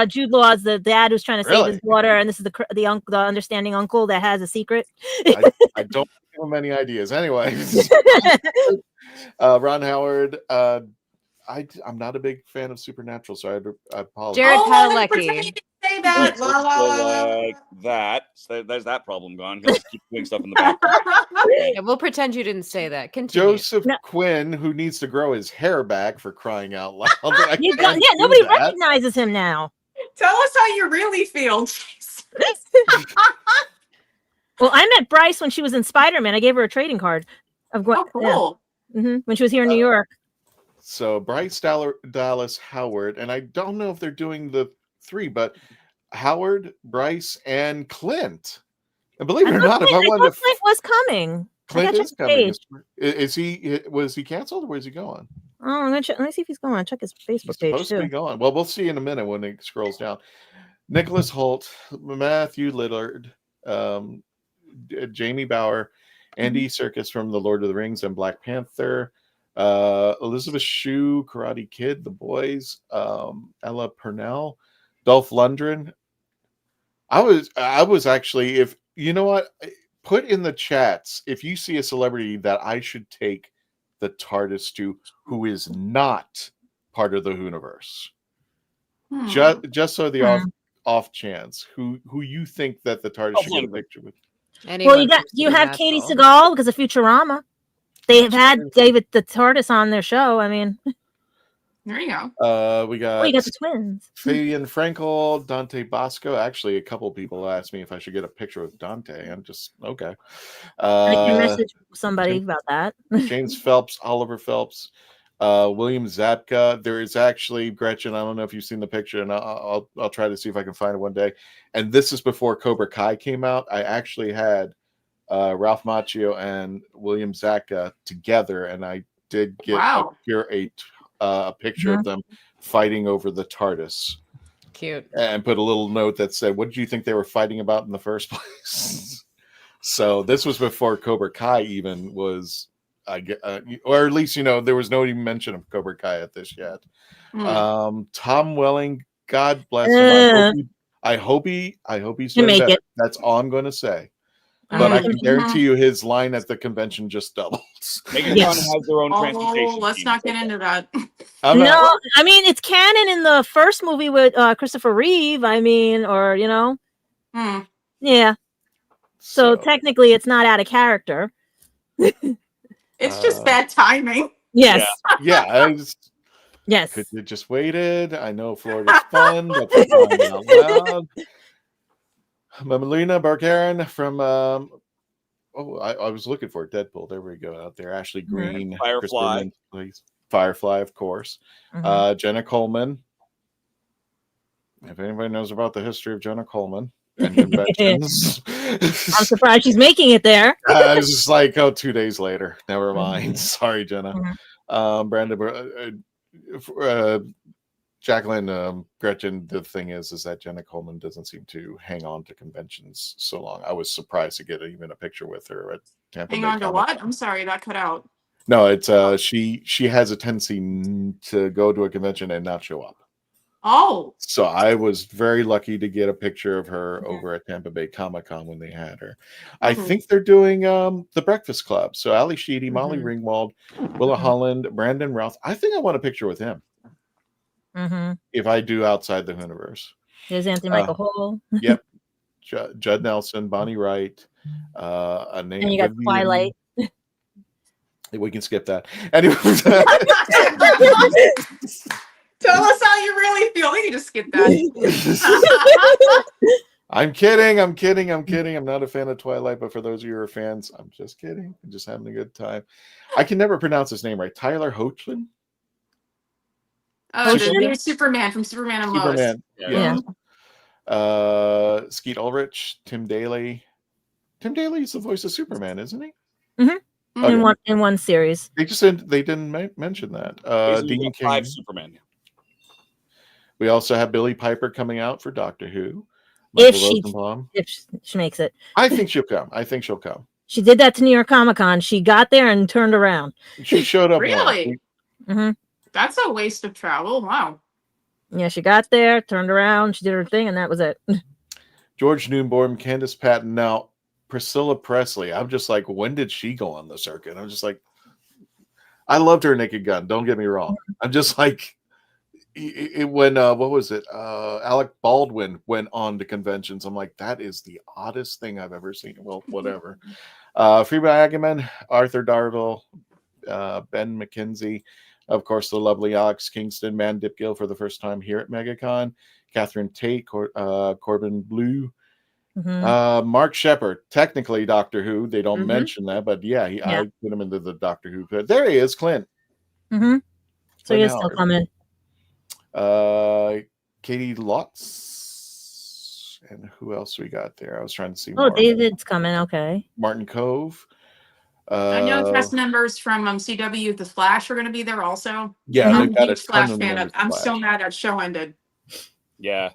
Jude Law is the dad who's trying to save his daughter, and this is the understanding uncle that has a secret. I don't give him any ideas. Anyway, Ron Howard. I'm not a big fan of Supernatural, so I apologize. Jared Padalecki. Say that. Like that. So there's that problem gone because keep doing stuff in the background. Yeah, we'll pretend you didn't say that. Continue. Joseph Quinn, who needs to grow his hair back for crying out loud. Nobody recognizes him now. Tell us how you really feel. Well, I met Bryce when she was in Spider-Man. I gave her a trading card. Cool. When she was here in New York. So Bryce Dallas Howard, and I don't know if they're doing the three, but Howard, Bryce, and Clint. And believe it or not, if I wanted to, Clint was coming. Clint is coming. Was he canceled or where's he going? Oh, I'm gonna check. Let me see if he's going. Check his Facebook page Supposed to be going. Well, we'll see in a minute when it scrolls down. Nicholas Hoult, Matthew Lillard, Jamie Bauer, Andy Serkis from The Lord of the Rings and Black Panther, Elizabeth Shue, Karate Kid, The Boys, Ella Purnell, Dolph Lundgren. I was actually, if you know what, put in the chats if you see a celebrity that I should take the TARDIS to who is not part of the WHOniverse. Just so the off chance, who you think that the TARDIS should get a picture with. Well, you have Katie Seagal because of Futurama. They have had David the TARDIS on their show. I mean, there you go. We got. Oh, you got the twins. Fabian Frankel, Dante Bosco. Actually, a couple people asked me if I should get a picture with Dante. I'm just okay. I can message somebody about that. James Phelps, Oliver Phelps, William Zabka. There is actually Gretchen. I don't know if you've seen the picture, and I'll try to see if I can find it one day. And this is before Cobra Kai came out. I actually had Ralph Macchio and William Zabka together, and I did get a picture of them fighting over the TARDIS. Cute. And put a little note that said, "What did you think they were fighting about in the first place?" So this was before Cobra Kai even was, or at least there was no even mention of Cobra Kai at this yet. Tom Welling, God bless him. I hope he's doing better. That's all I'm going to say. But I can guarantee you his line at the convention just doubles. MegaCon has their own transportation. Let's not get into that. No, I mean, it's canon in the first movie with Christopher Reeve. I mean, or, yeah. So technically it's not out of character. It's just bad timing. Yes. Yeah. Yes. Could you just waited? I know Florida's fun, but for crying out loud. Melina Barkaran from I was looking for Deadpool. There we go. Out there, Ashley Green, Firefly, Firefly, of course. Jenna Coleman. If anybody knows about the history of Jenna Coleman and conventions, I'm surprised she's making it there. I was just like, 2 days later. Never mind. Sorry, Jenna. Brandon. Jacqueline, Gretchen, the thing is that Jenna Coleman doesn't seem to hang on to conventions so long. I was surprised to get even a picture with her at Tampa Bay. Hang on to what? I'm sorry, that cut out. No, it's she has a tendency to go to a convention and not show up. Oh. So I was very lucky to get a picture of her over at Tampa Bay Comic-Con when they had her. I think they're doing the Breakfast Club. So Ali Sheedy, Molly Ringwald, Willa Holland, Brandon Routh. I think I want a picture with him. If I do Outside the Universe. There's Anthony Michael Hall. Yep. Judd Nelson, Bonnie Wright. A name And you got Twilight. We can skip that. Anyway. Tell us how you really feel. We can just skip that. I'm kidding. I'm not a fan of Twilight, but for those of you who are fans, I'm just kidding. I'm just having a good time. I can never pronounce his name right. Tyler Hoechlin? Oh, the new Superman from Superman and Lois. Superman. Yeah. Skeet Ulrich, Tim Daly. Tim Daly is the voice of Superman, isn't he? In one series. They didn't mention that. Dean King. 5 Superman. We also have Billy Piper coming out for Doctor Who. If she makes it. I think she'll come. She did that to New York Comic Con. She got there and turned around. She showed up. Really? That's a waste of travel. Wow. Yeah, she got there, turned around, she did her thing, and that was it. George Newborn, Candace Patton. Now, Priscilla Presley. I'm just like, when did she go on the circuit? I'm just like, I loved her Naked Gun. Don't get me wrong. I'm just like, when what was it? Alec Baldwin went on to conventions. I'm like, that is the oddest thing I've ever seen. Well, whatever. Freeman Agaman, Arthur Darvill, Ben McKenzie, of course, the lovely Alex Kingston, Man Dipgill for the first time here at MegaCon, Catherine Tate, Corbin Blue, Mark Shepard, technically Doctor Who. They don't mention that, but yeah, I put him into the Doctor Who. But there he is, Clint. So he is still coming. Katie Lotz, and who else we got there? I was trying to see. Oh, David's coming. Okay. Martin Cove. I know cast members from CW, The Flash, are going to be there also. Yeah, I'm they've got a a huge Flash ton of fan. members of I'm Flash. so mad that show ended. Yeah.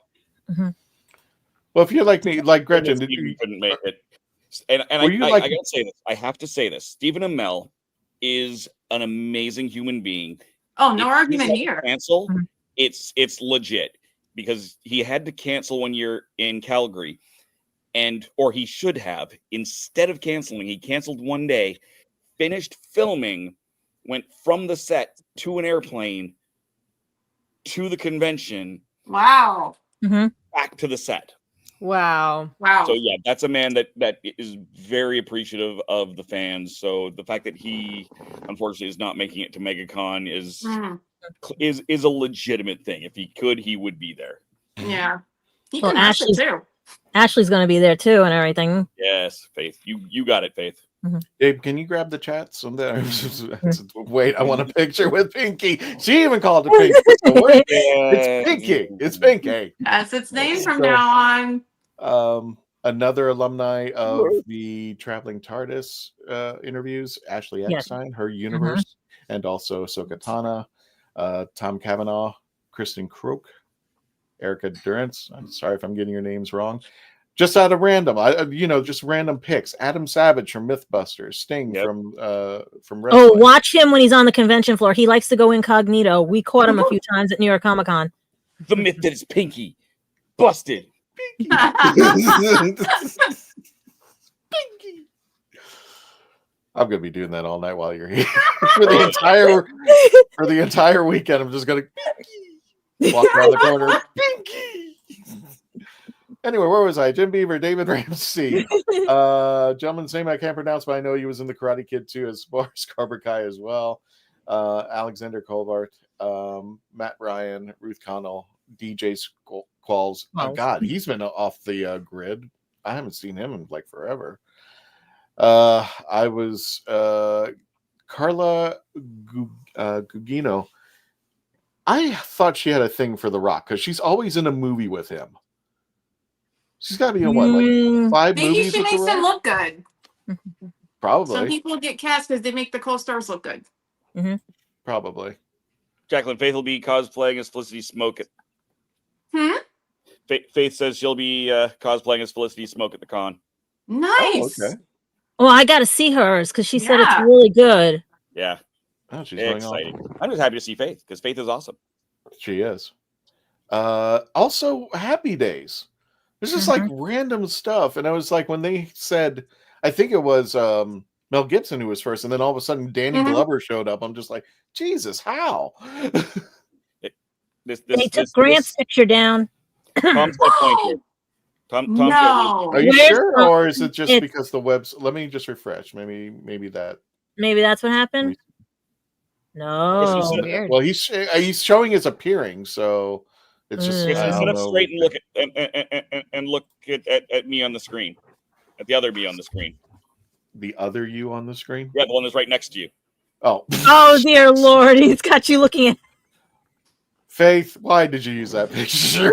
Well, if you're like me, like Gretchen, you couldn't make it. And I gotta say this. I have to say this. Stephen Amell is an amazing human being. Oh, no argument here. Cancel. It's legit because he had to cancel one year in Calgary, or he should have. Instead of canceling, he canceled one day, finished filming, went from the set to an airplane to the convention. Wow. Back to the set. Wow. So yeah, that's a man that is very appreciative of the fans. So the fact that he unfortunately is not making it to MegaCon is a legitimate thing. If he could, he would be there. Yeah. He Well, can actually too. Ashley's going to be there too and everything. Yes, Faith. You got it, Faith. Dave, can you grab the chat? Wait, I want a picture with Pinky. She even called it Pinky. So it's Pinky. It's Pinky. That's its name from now on. Another alumni of the Traveling TARDIS interviews, Ashley Eckstein, her universe, and also Ahsoka Tano, Tom Cavanaugh, Kristen Crook, Erica Durance. I'm sorry if I'm getting your names wrong. Just out of random, just random picks. Adam Savage from MythBusters, Sting from wrestling. Oh, watch him when he's on the convention floor. He likes to go incognito. We caught him a few times at New York Comic Con. The myth that is Pinky. Busted. Pinky. I'm gonna be doing that all night while you're here. for the entire weekend. I'm just gonna walk around the corner. Pinky. Anyway, where was I? Jim Beaver, David Ramsey. Gentleman's name I can't pronounce, but I know he was in the Karate Kid too, as far as Cobra Kai as well. Alexander Colvart, Matt Ryan, Ruth Connell, DJ Qualls. Oh God, he's been off the grid. I haven't seen him in like forever. I was Carla Gugino. I thought she had a thing for The Rock because she's always in a movie with him. She's got to be in what, like 5 Maybe movies? she makes him look good. Probably. Some people get cast because they make the co-stars look good. Probably. Jacqueline, Faith will be cosplaying as Felicity Smoke. Faith says she'll be cosplaying as Felicity Smoke at the con. Nice. Oh, okay. Well, I got to see hers because she said it's really good. Yeah. Oh, she's going exciting. off. I'm just happy to see Faith because Faith is awesome. She is. Also, Happy Days. There's just like random stuff, and I was like, when they said, I think it was Mel Gibson who was first, and then all of a sudden Danny Glover showed up. I'm just like, Jesus, how? They took Grant's picture down. Tom's got a point here. No. Are you Where's sure, Tom? or is it just It's- because the webs? Let me just refresh. Maybe that. Maybe that's what happened. No. Well, he's showing his appearing, so it's just I Sit don't up know. straight and look and look at me on the screen, at the other me on the screen. The other you on the screen? Yeah, the one that's right next to you. Oh. Oh dear Lord, he's got you looking at. Faith, why did you use that picture?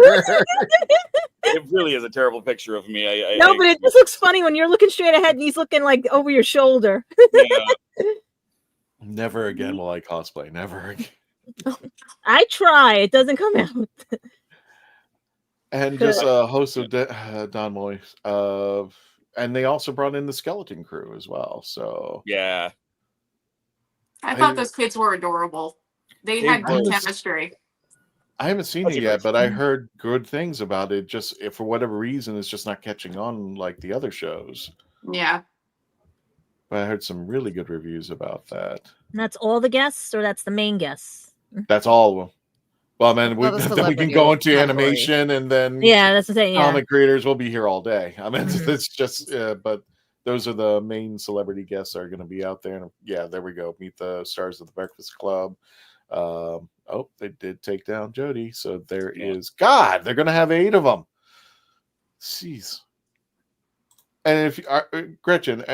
It really is a terrible picture of me. No, but it just looks funny when you're looking straight ahead and he's looking like over your shoulder. Never again will I cosplay. Never again. I try. It doesn't come out. And just host of Don Moy. And they also brought in the skeleton crew as well. So yeah. I thought those kids were adorable. They had good chemistry. I haven't seen it yet, but I heard good things about it. Just if for whatever reason, it's just not catching on like the other shows. Yeah. But I heard some really good reviews about that. And that's all the guests, or that's the main guests? That's all of them. Well, man, the then we can go into animation, and then that's the thing. Yeah. Comic creators will be here all day. I mean, it's just, but those are the main celebrity guests that are going to be out there. And yeah, there we go. Meet the stars of the Breakfast Club. Oh, they did take down Jody, so there is God. They're going to have 8 of them. Jeez. And if Gretchen,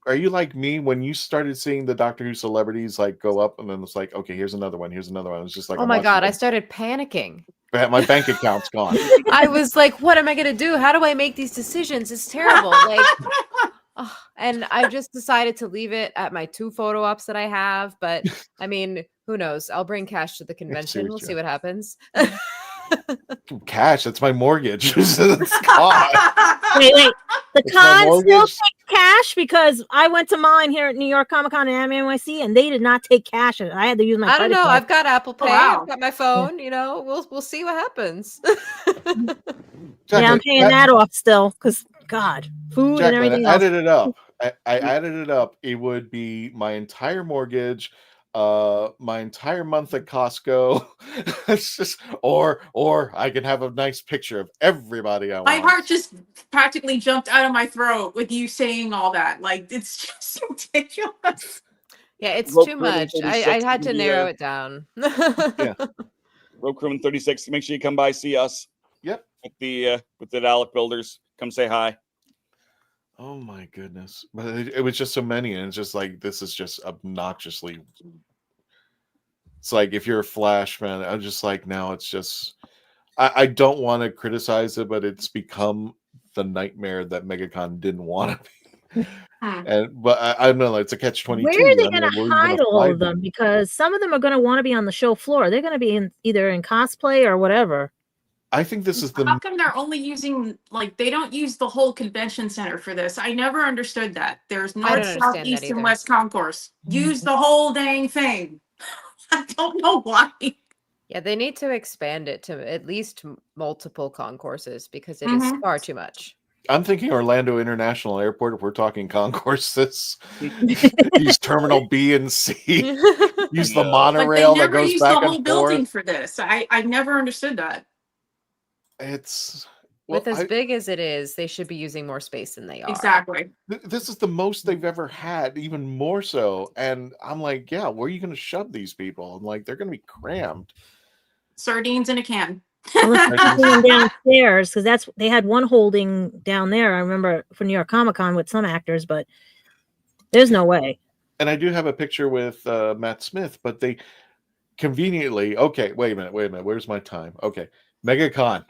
are you like me when you started seeing the Doctor Who celebrities like go up, and then it's like, okay, here's another one, here's another one. It's just like, oh my God, I started panicking. My bank account's gone. I was like, what am I going to do? How do I make these decisions? It's terrible. Like, and I just decided to leave it at my 2 photo ops that I have. But I mean, who knows? I'll bring cash to the convention. We'll see what happens. Cash, that's my mortgage. It's gone. Wait. The It's my con still mortgage. take cash because I went to mine here at New York Comic Con and Anime NYC, and they did not take cash. I had to use my. I don't credit know. card. I've got Apple Pay. wow. I've got my phone. You know, we'll see what happens. Yeah, I'm paying that off still because God, food and Jacqueline, everything I else. added it up. I added it up. It would be my entire mortgage, my entire month at Costco. It's just, or I can have a nice picture of everybody I want. My heart just practically jumped out of my throat with you saying all that. Like, it's just ridiculous. Yeah, it's Rope too Crewman much. I 36 had to in the, narrow it down. Rope Crewman 36. Make sure you come by, see us. Yep. With the Dalek Builders. Come say hi. Oh my goodness. But it was just so many, and it's just like, this is just obnoxiously. It's like, if you're a Flash fan, I'm just like, now it's just, I don't want to criticize it, but it's become the nightmare that MegaCon didn't want to be. But I don't know, it's a catch-22. Where are they going to hide all of them? Because some of them are going to want to be on the show floor. They're going to be either in cosplay or whatever. I think this is How come they're only using, like, they don't use the whole convention center for this? I never understood that. There's I north, don't south, understand that east, and either. west concourse. Use the whole dang thing. I don't know why. Yeah, they need to expand it to at least multiple concourses because it is far too much. I'm thinking Orlando International Airport, if we're talking concourses. Use Terminal B and C. Use the monorail that goes back the whole and building forth. for this. I never understood that. It's With as big as it is, they should be using more space than they are. Exactly. This is the most they've ever had, even more so. And I'm like, yeah, where are you going to shove these people? I'm like, they're going to be crammed. Sardines in a can. Unless they're going downstairs, because they had one holding down there. I remember for New York Comic Con with some actors, but there's no way. And I do have a picture with Matt Smith, but they conveniently, okay, wait a minute. Where's my time? Okay. MegaCon.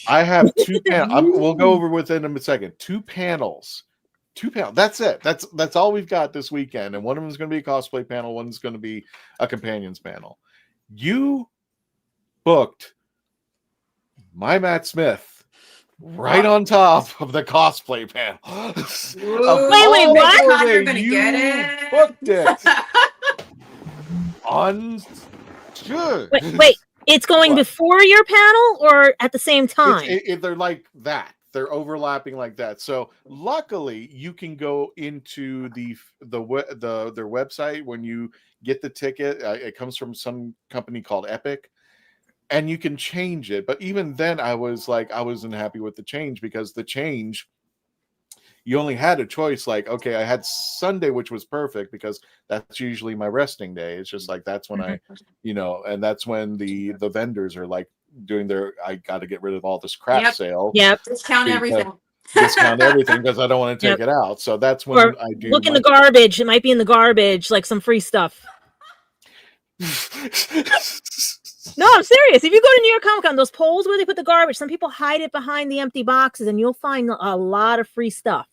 I have 2 panels. We'll go over within a second. 2 panels. 2 panels. That's it. That's all we've got this weekend. And one of them is going to be a cosplay panel. One's going to be a companions panel. You booked my Matt Smith right on top of the cosplay panel. Wait, what? You're gonna get it. Booked it. Wait, it's going before your panel or at the same time? They're like that. They're overlapping like that. So luckily, you can go into their website when you get the ticket. It comes from some company called Epic, and you can change it. But even then, I wasn't happy with the change, because the change, you only had a choice. Like, okay, I had Sunday, which was perfect because that's usually my resting day. It's just like that's when and that's when the vendors are like doing their I got to get rid of all this crap sale. Yep. Discount everything. Discount everything because I don't want to take it out. So that's when or I do. Look in the garbage. It might be in the garbage, like some free stuff. No, I'm serious. If you go to New York Comic Con, those poles where they put the garbage, some people hide it behind the empty boxes, and you'll find a lot of free stuff.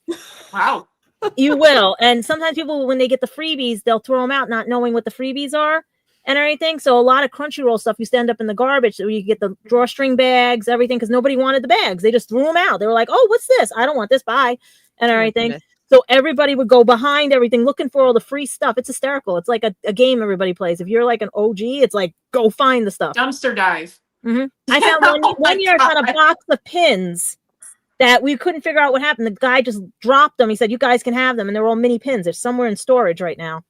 Wow. You will. And sometimes people, when they get the freebies, they'll throw them out not knowing what the freebies are and everything. So a lot of Crunchyroll stuff used to end up in the garbage. So you get the drawstring bags, everything, because nobody wanted the bags. They just threw them out. They were like, oh, what's this? I don't want this. Bye. And everything. So everybody would go behind everything looking for all the free stuff. It's hysterical. It's like a game everybody plays. If you're like an OG, it's like, go find the stuff. Dumpster dive. I found one year I found a box of pins that we couldn't figure out what happened. The guy just dropped them. He said, you guys can have them. And they're all mini pins. They're somewhere in storage right now.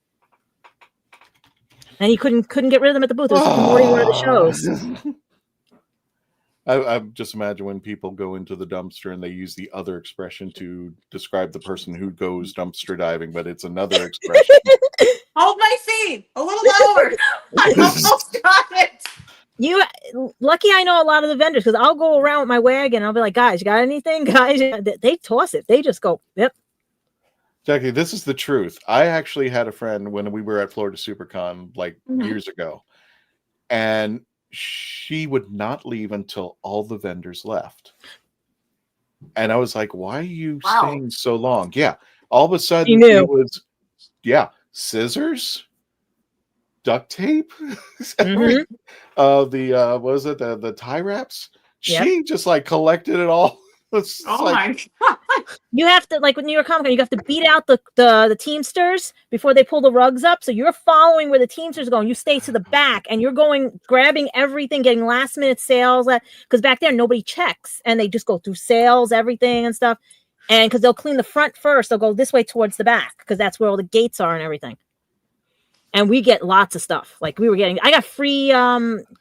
And he couldn't get rid of them at the booth. It was promoting one of the shows. I just imagine when people go into the dumpster and they use the other expression to describe the person who goes dumpster diving, but it's another expression. Hold my feet a little lower. I almost got it. Lucky I know a lot of the vendors, because I'll go around with my wagon and I'll be like, guys, you got anything? Guys, they toss it. They just go, yep. Jackie, this is the truth. I actually had a friend when we were at Florida SuperCon years ago, and she would not leave until all the vendors left. And I was like, why are you staying so long? Yeah. All of a sudden it was, scissors, duct tape, the tie wraps. She just like collected it all. My God. You have to, like with New York Comic Con, you have to beat out the Teamsters before they pull the rugs up. So you're following where the Teamsters are going. You stay to the back and you're going, grabbing everything, getting last minute sales. Because back there, nobody checks and they just go through sales, everything and stuff. And because they'll clean the front first, they'll go this way towards the back because that's where all the gates are and everything. And we get lots of stuff. Like I got free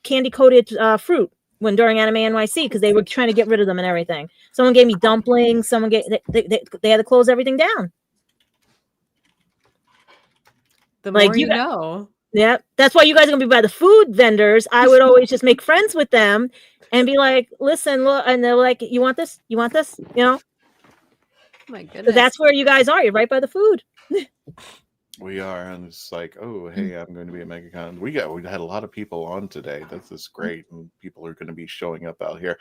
candy coated fruit during Anime NYC because they were trying to get rid of them and everything. Someone gave me dumplings. Someone gave they had to close everything down. The more you know. Yeah, that's why you guys are gonna be by the food vendors. I would always just make friends with them and be like, "Listen, look," and they're like, "You want this? You want this?" You know. Oh my goodness. So that's where you guys are. You're right by the food. We are, and it's like, oh, hey, I'm going to be at MegaCon. We had a lot of people on today. This is great, and people are going to be showing up out here.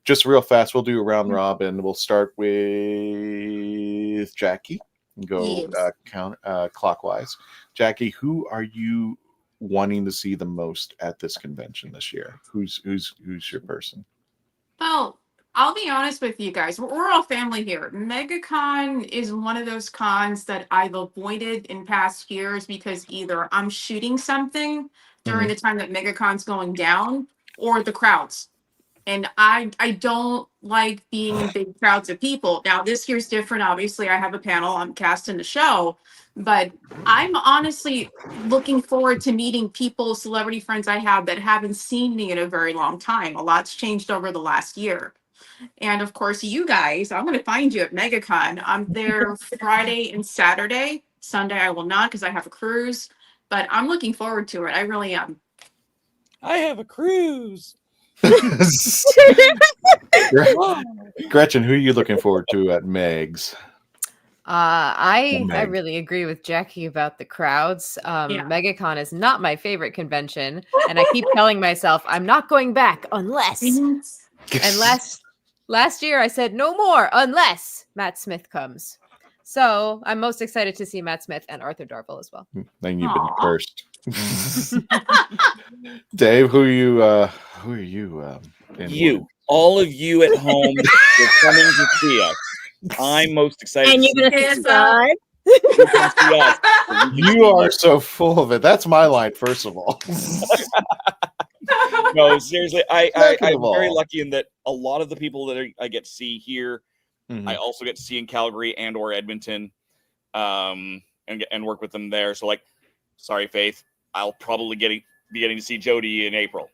Just real fast, we'll do a round robin. We'll start with Jackie and go clockwise. Jackie, who are you wanting to see the most at this convention this year? Who's your person? Well, I'll be honest with you guys. We're all family here. MegaCon is one of those cons that I've avoided in past years because either I'm shooting something during the time that MegaCon's going down or the crowds. And I don't like being in big crowds of people. Now, this year's different. Obviously, I have a panel. I'm casting the show. But I'm honestly looking forward to meeting people, celebrity friends I have that haven't seen me in a very long time. A lot's changed over the last year. And of course, you guys, I'm going to find you at MegaCon. I'm there Friday and Saturday. Sunday, I will not because I have a cruise. But I'm looking forward to it. I really am. I have a cruise. Gretchen, who are you looking forward to at Meg's? I really agree with Jackie about the crowds. MegaCon is not my favorite convention. And I keep telling myself I'm not going back unless. And last year I said no more unless Matt Smith comes. So I'm most excited to see Matt Smith and Arthur Darvill as well. Then you've been cursed. Dave, who are you? You all of you at home are coming to see us. I'm most excited. And you're going to subscribe. You are so full of it. That's my line, first of all. No, seriously, I'm very all. lucky in that a lot of the people that I get to see here, I also get to see in Calgary and or Edmonton, and work with them there. So, like, sorry, Faith, I'll probably be getting to see Jody in April.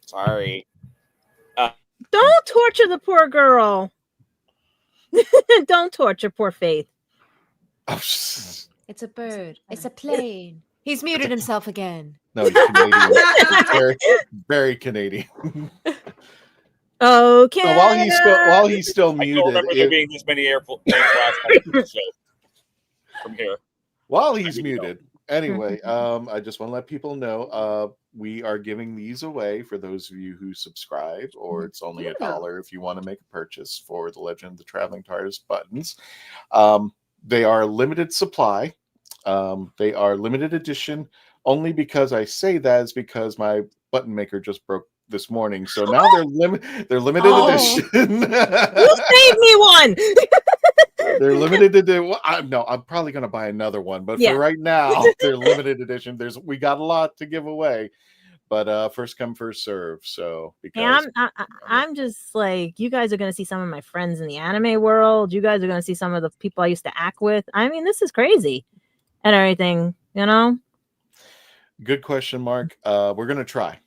Sorry. Don't torture the poor girl. Don't torture poor Faith. It's a bird. It's a plane. He's muted himself again. No, he's Canadian. very, very Canadian. Okay. So while he's still muted, I don't remember there being this many airplanes last night. So from here, while he's muted. Anyway, I just want to let people know we are giving these away for those of you who subscribe, or it's only $1 if you want to make a purchase for the Legend of the Traveling TARDIS buttons. They are limited supply. They are limited edition. Only because I say that is because my button maker just broke this morning, so now they're limited edition. You saved me one. They're limited edition. No, I'm probably going to buy another one, but for right now, they're limited edition. We got a lot to give away, but first come, first serve. So because I'm just like, you guys are going to see some of my friends in the anime world. You guys are going to see some of the people I used to act with. I mean, this is crazy and everything, you know. Good question, Mark. We're going to try.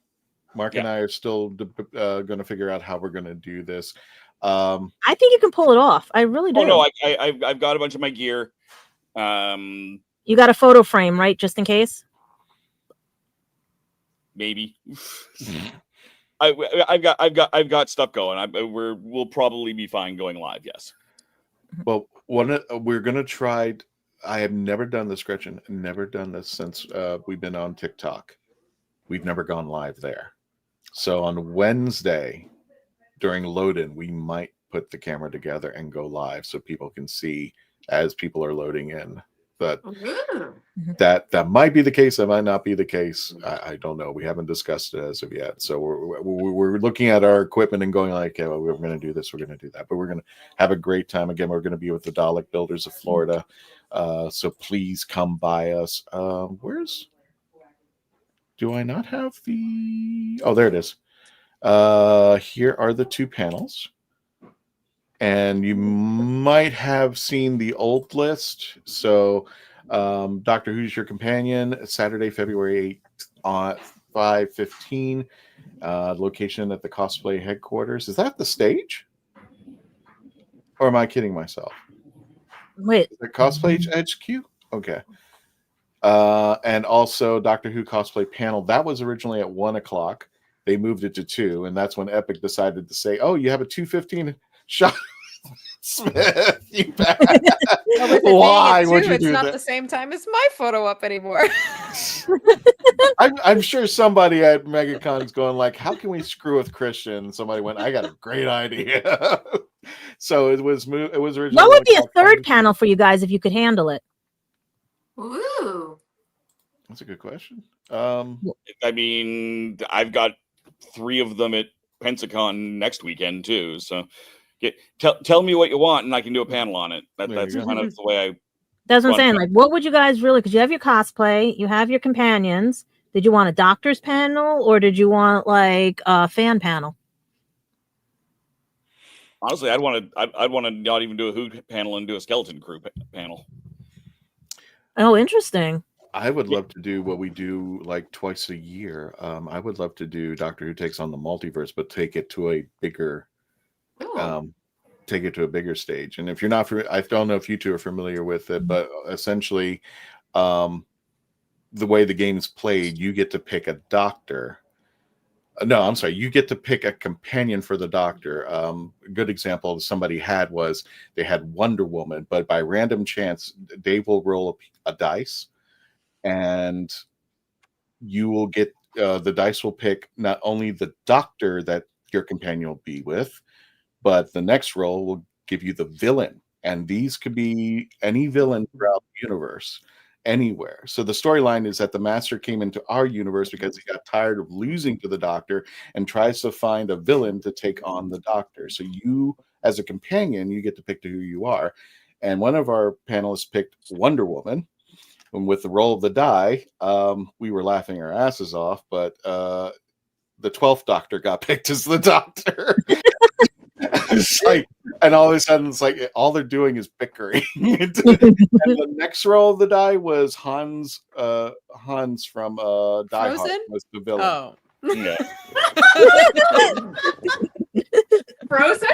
Mark and I are still going to figure out how we're going to do this. I think you can pull it off. I really do. Oh no, I've got a bunch of my gear. You got a photo frame, right? Just in case. Maybe. I've got stuff going. We'll probably be fine going live. Yes. Well, we're going to try. I have never done this, Gretchen. Never done this since we've been on TikTok. We've never gone live there. So on Wednesday, during load-in, we might put the camera together and go live so people can see as people are loading in. But that might be the case. That might not be the case. I don't know. We haven't discussed it as of yet. So we're looking at our equipment and going like, okay, well, we're going to do this, we're going to do that. But we're going to have a great time. Again, we're going to be with the Dalek Builders of Florida. So please come by us. Do I not have the... Oh, there it is. Here are the two panels. And you might have seen the old list. So Doctor Who's Your Companion, Saturday, February 8th, 5:15. Location at the cosplay headquarters. Is that the stage? Or am I kidding myself? Wait. The cosplay HQ? Okay. And also Doctor Who cosplay panel. That was originally at 1 o'clock. They moved it to 2, and that's when Epic decided to say, "Oh, you have a 2:15 shot." Smith, you bad. Why would you do that? It's not the same time as my photo up anymore. I'm sure somebody at MegaCon's going like, "How can we screw with Christian?" Somebody went, "I got a great idea." So it was originally. What would be a third panel for you guys if you could handle it? Ooh, that's a good question. I mean, I've got 3 of them at Pensacon next weekend too. So tell me what you want, and I can do a panel on it. That's kind of the way I. That's what I'm saying. Like, what would you guys really? Because you have your cosplay, you have your companions. Did you want a doctor's panel, or did you want like a fan panel? Honestly, I'd want to not even do a Who panel and do a skeleton crew panel. Oh, interesting. I would love to do what we do like twice a year. I would love to do Doctor Who Takes on the Multiverse, but take it to a bigger, stage. And if you're not, I don't know if you two are familiar with it, but essentially, the way the game's played, you get to pick a doctor. No, I'm sorry. You get to pick a companion for the Doctor. A good example somebody had was they had Wonder Woman, but by random chance, Dave will roll a dice, and you will get the dice will pick not only the Doctor that your companion will be with, but the next roll will give you the villain. And these could be any villain throughout the universe. anywhere. So the storyline is that the Master came into our universe because he got tired of losing to the Doctor and tries to find a villain to take on the Doctor. So you, as a companion, you get to pick who you are. And one of our panelists picked Wonder Woman. And with the roll of the die, we were laughing our asses off, but the 12th Doctor got picked as the Doctor. It's like, and all of a sudden, it's like all they're doing is bickering. And the next roll of the die was Hans from Die Hard was the villain. Oh, Yeah. Frozen?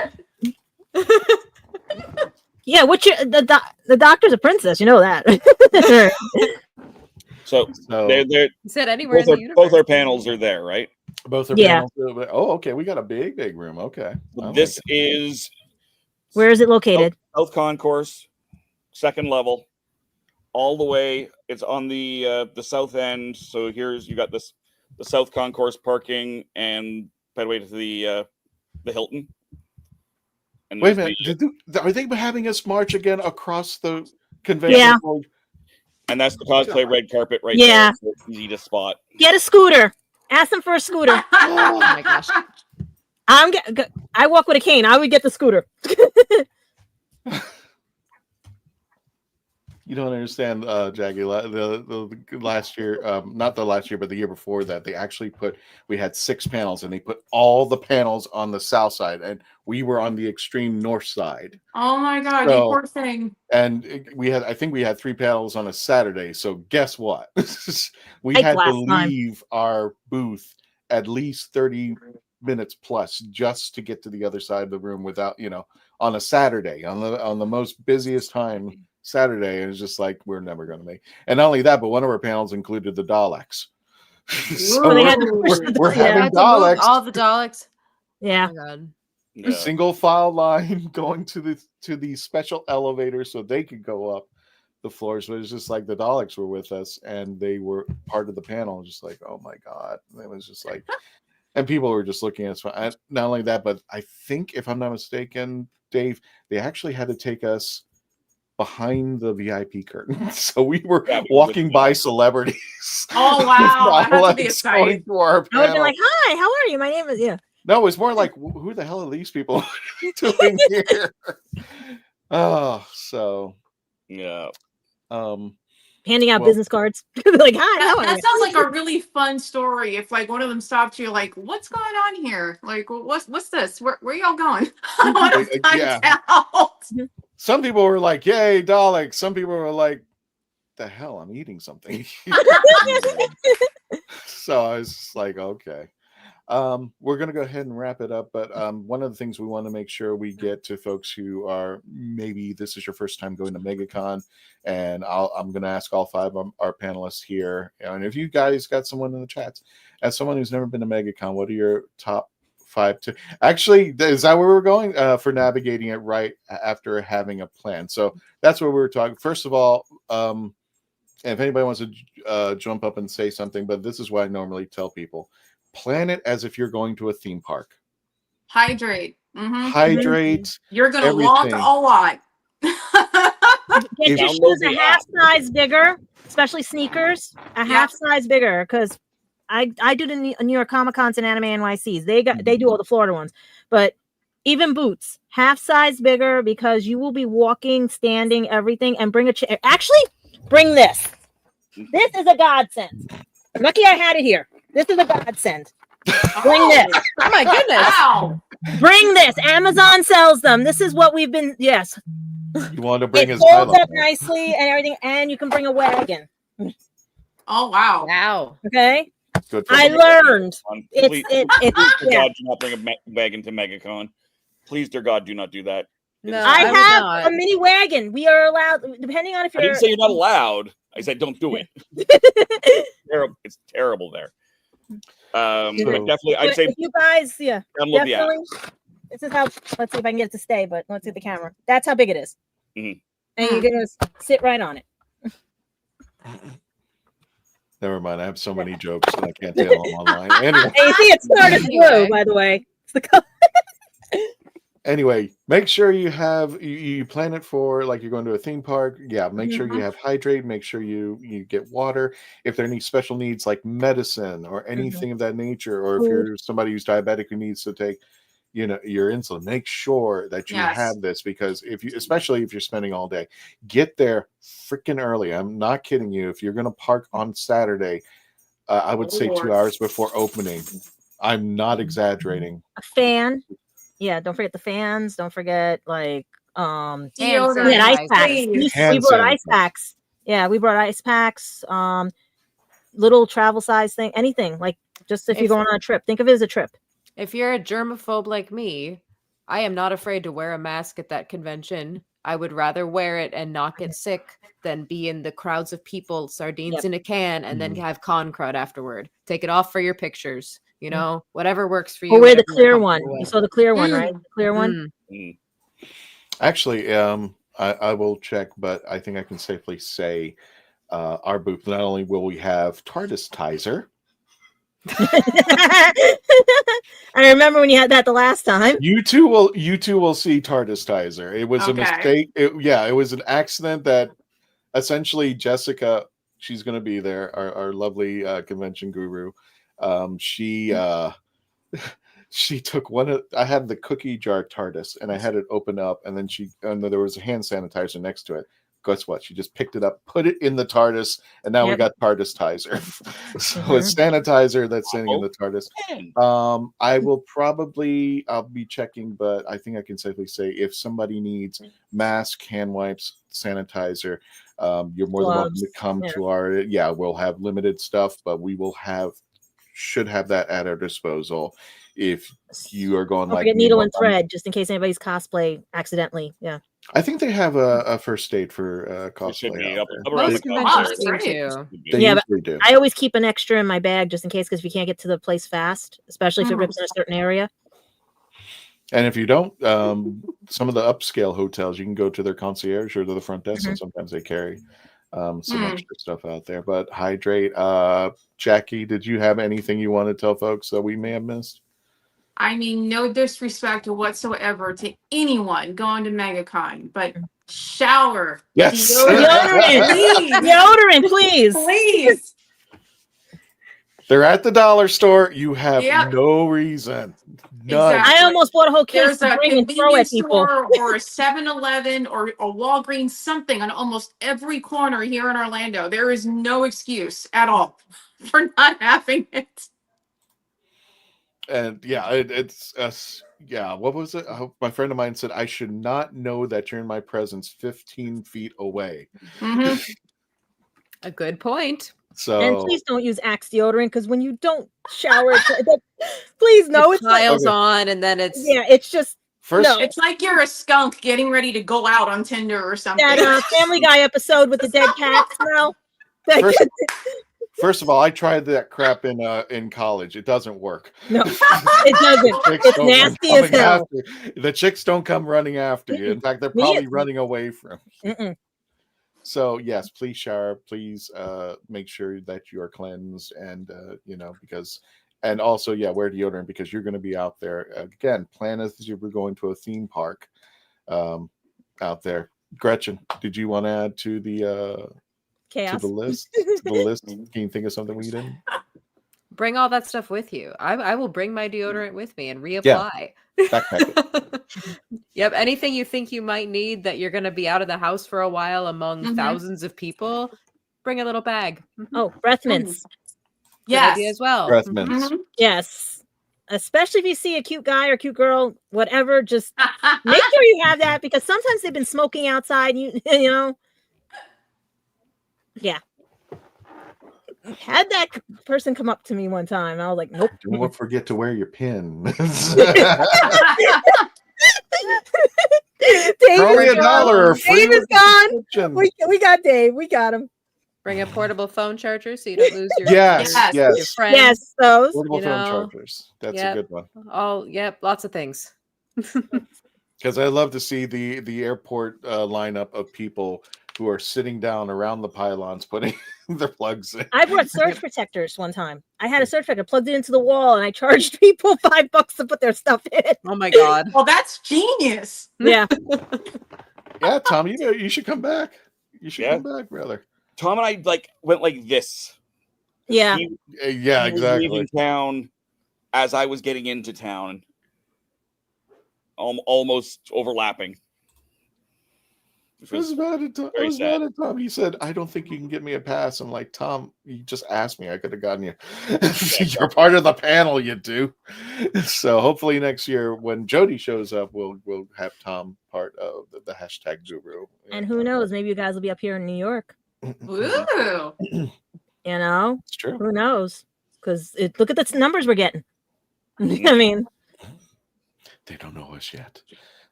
Yeah, the Doctor's a princess, you know that. So they're you said anywhere in the universe. both our panels are there, right? Both are Yeah. panels. Oh, okay. We got a big room. Okay. This is Where is it located? South Concourse, second level, all the way. It's on the south end. So you got the South Concourse parking and pedway to the Hilton. And wait a minute. Are they having us march again across the convention? Yeah. And that's the cosplay red carpet right Yeah. there. So it's easy to spot. Get a scooter. Ask them for a scooter. Oh my gosh. I walk with a cane. I would get the scooter. You don't understand, Jackie. The last year, not the last year, but the year before that, they actually we had 6 panels, and they put all the panels on the south side, and we were on the extreme north side. Oh my God, you poor thing. And I think we had 3 panels on a Saturday. So guess what? We had to leave our booth at least 30 minutes plus just to get to the other side of the room without, on a Saturday, on the most busiest time. Saturday, and it's just like we're never going to make. And not only that, but one of our panels included the Daleks. So we're having Daleks. All the Daleks. Yeah. Oh my God. Yeah. Single file line going to the special elevator so they could go up the floors. But it's just like the Daleks were with us, and they were part of the panel. Just like, oh my God, it was just like, and people were just looking at us. Not only that, but I think, if I'm not mistaken, Dave, they actually had to take us behind the VIP curtain. So we were walking by celebrities. Oh wow. That had to be exciting. I would have been like, hi, how are you? My name is No, it was more like, who the hell are these people doing here? Oh, so yeah. Handing out business cards. Like, hi, how are That you? sounds like a really fun story. If like one of them stopped you, like, what's going on here? Like, what's this? Where y'all going? I want to find out. Some people were like, yay, Dalek. Some people were like, the hell, I'm eating something. So I was just like, okay. We're going to go ahead and wrap it up. But one of the things we want to make sure we get to folks who are, maybe this is your first time going to MegaCon, and I'm going to ask all 5 of our panelists here. And if you guys got someone in the chats, as someone who's never been to MegaCon, what are your top 5 to actually, is that where we're going for navigating it right after having a plan? So that's where we were talking. First of all, if anybody wants to jump up and say something, but this is what I normally tell people: plan it as if you're going to a theme park. Hydrate. Mm-hmm. Hydrate. You're gonna walk a lot. Get your shoes a half size bigger, especially sneakers, a half size bigger, because I do the New York Comic Cons and Anime NYCs. They do all the Florida ones, but even boots, half size bigger, because you will be walking, standing, everything, and bring a chair. Actually, bring this. This is a godsend. Lucky I had it here. This is a godsend. Bring this. Oh my goodness. Wow. Bring this. Amazon sells them. This is what we've been. Yes. You want to bring it folds up nicely and everything, and you can bring a wagon. Oh wow. Wow. Okay. Good. I learned. Please, It's God, do not bring a wagon to MegaCon. Please, dear God, do not do that. No, I have a mini wagon. We are allowed, depending on if you're. I didn't say you're not allowed. I said don't do it. It's terrible there. But definitely, I'd say if you guys, download the app. This is how. Let's see if I can get it to stay. But let's see the camera. That's how big it is. Mm-hmm. And you're gonna sit right on it. Never mind. I have so many jokes and I can't tell them online. Anyway. And you see, it started blue, by the way. It's the color. Anyway, make sure you have you plan it for like you're going to a theme park. Yeah, make sure you have hydrate. Make sure you get water. If there are any special needs like medicine or anything of that nature, or if you're somebody who's diabetic who needs to take, your insulin, make sure that you have this, because especially if you're spending all day, get there freaking early. I'm not kidding you. If you're going to park on Saturday, I would say 2 hours before opening. I'm not exaggerating. A fan. Yeah, don't forget the fans. Don't forget ice packs. We brought ice packs. Yeah, we brought ice packs. Little travel size thing, anything, like just if you're going on a trip, think of it as a trip. If you're a germaphobe like me, I am not afraid to wear a mask at that convention. I would rather wear it and not get sick than be in the crowds of people, sardines in a can, and then have con crud afterward. Take it off for your pictures. Whatever works for you. Or wear the clear one. You saw the clear one, right? The clear one. Actually, I will check, but I think I can safely say our booth, not only will we have TARDIS Tizer. I remember when you had that the last time. You two will see TARDIS Tizer. It was a mistake. It was an accident that essentially Jessica, she's going to be there, our lovely convention guru. She took I had the cookie jar TARDIS and I had it open up, and then there was a hand sanitizer next to it. Guess what? She just picked it up, put it in the TARDIS, and now we got TARDIS Tizer. So it's sanitizer that's sitting in the TARDIS. I'll be checking, but I think I can safely say if somebody needs mask, hand wipes, sanitizer, you're more than welcome to come to our. We'll have limited stuff, but we will should have that at our disposal if you are going Don't forget needle and thread, just in case anybody's cosplay accidentally. Yeah. I think they have a first aid for cosplay. Most conventions do. They usually do. I always keep an extra in my bag just in case, because if you can't get to the place fast, especially if it rips in a certain area. And if you don't, some of the upscale hotels, you can go to their concierge or to the front desk, and sometimes they carry some extra stuff out there. But hydrate. Jackie, did you have anything you want to tell folks that we may have missed? I mean, no disrespect whatsoever to anyone going to MegaCon, but shower. Yes. Deodorant, please. Please. They're at the dollar store. You have no reason. None. Exactly. I almost bought a whole case to bring and throw at people. Or a 7-Eleven or a Walgreens, something on almost every corner here in Orlando. There is no excuse at all for not having it. And what was it? My friend of mine said, I should not know that you're in my presence 15 feet away. A good point. So, and please don't use Axe deodorant, because when you don't shower, please no, it piles on, and then it's just it's like you're a skunk getting ready to go out on Tinder or something. That Family Guy episode with the dead cat smell. First of all, I tried that crap in college. It doesn't work. No, it doesn't. It's nasty as hell. The chicks don't come running after you. In fact, they're probably running away from you. So yes, please shower. Please make sure that you are cleansed, and and also wear deodorant, because you're going to be out there again. Plan as if you're going to a theme park out there. Gretchen, did you want to add to the chaos to the list? Can you think of something we didn't? Bring all that stuff with you. I will bring my deodorant with me and reapply. Yep. Anything you think you might need that you're going to be out of the house for a while among thousands of people, bring a little bag. Oh, breath mints. Yes. As well. Breath mints. Yes. Especially if you see a cute guy or cute girl, whatever, just make sure you have that, because sometimes they've been smoking outside. You know. Yeah. Had that person come up to me one time. I was like, nope. Don't forget to wear your pin. Probably $1. Dave is gone. We got Dave. We got him. Bring a portable phone charger so you don't lose your yes. your friends. Yes, those portable phone chargers. That's a good one. Lots of things. Because I love to see the airport lineup of people who are sitting down around the pylons putting their plugs in. I brought surge protectors one time. I had a certificate. I plugged it into the wall, and I charged people $5 to put their stuff in. Oh my god! Well, that's genius. Yeah. Yeah, Tom, you should come back. You should come back, brother. Tom and I went like this. Yeah. He exactly. was leaving town as I was getting into town, almost overlapping. I was mad at Tom. He said, "I don't think you can get me a pass." I'm like, Tom, you just asked me. I could have gotten you. You're part of the panel, you do. So hopefully next year when Jody shows up, we'll have Tom part of the hashtag guru. And who knows? Maybe you guys will be up here in New York. Woo! You know, it's true. Who knows? Because look at the numbers we're getting. I mean, they don't know us yet.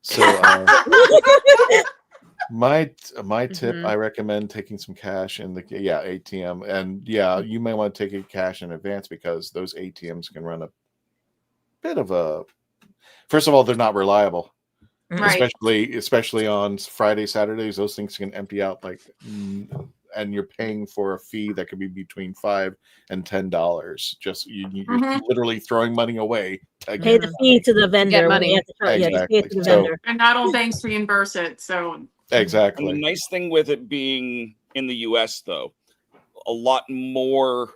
So my tip, I recommend taking some cash in the ATM, and you may want to take it cash in advance because those ATMs can run a bit of a. First of all, they're not reliable. Right. Especially on Friday, Saturdays, those things can empty out and you're paying for a fee that could be between $5 and $10. Just you're literally throwing money away. Pay the fee to the vendor. Get money. Exactly. Pay to the vendor. And not all banks reimburse it. So exactly. And the nice thing with it being in the U.S., though, a lot more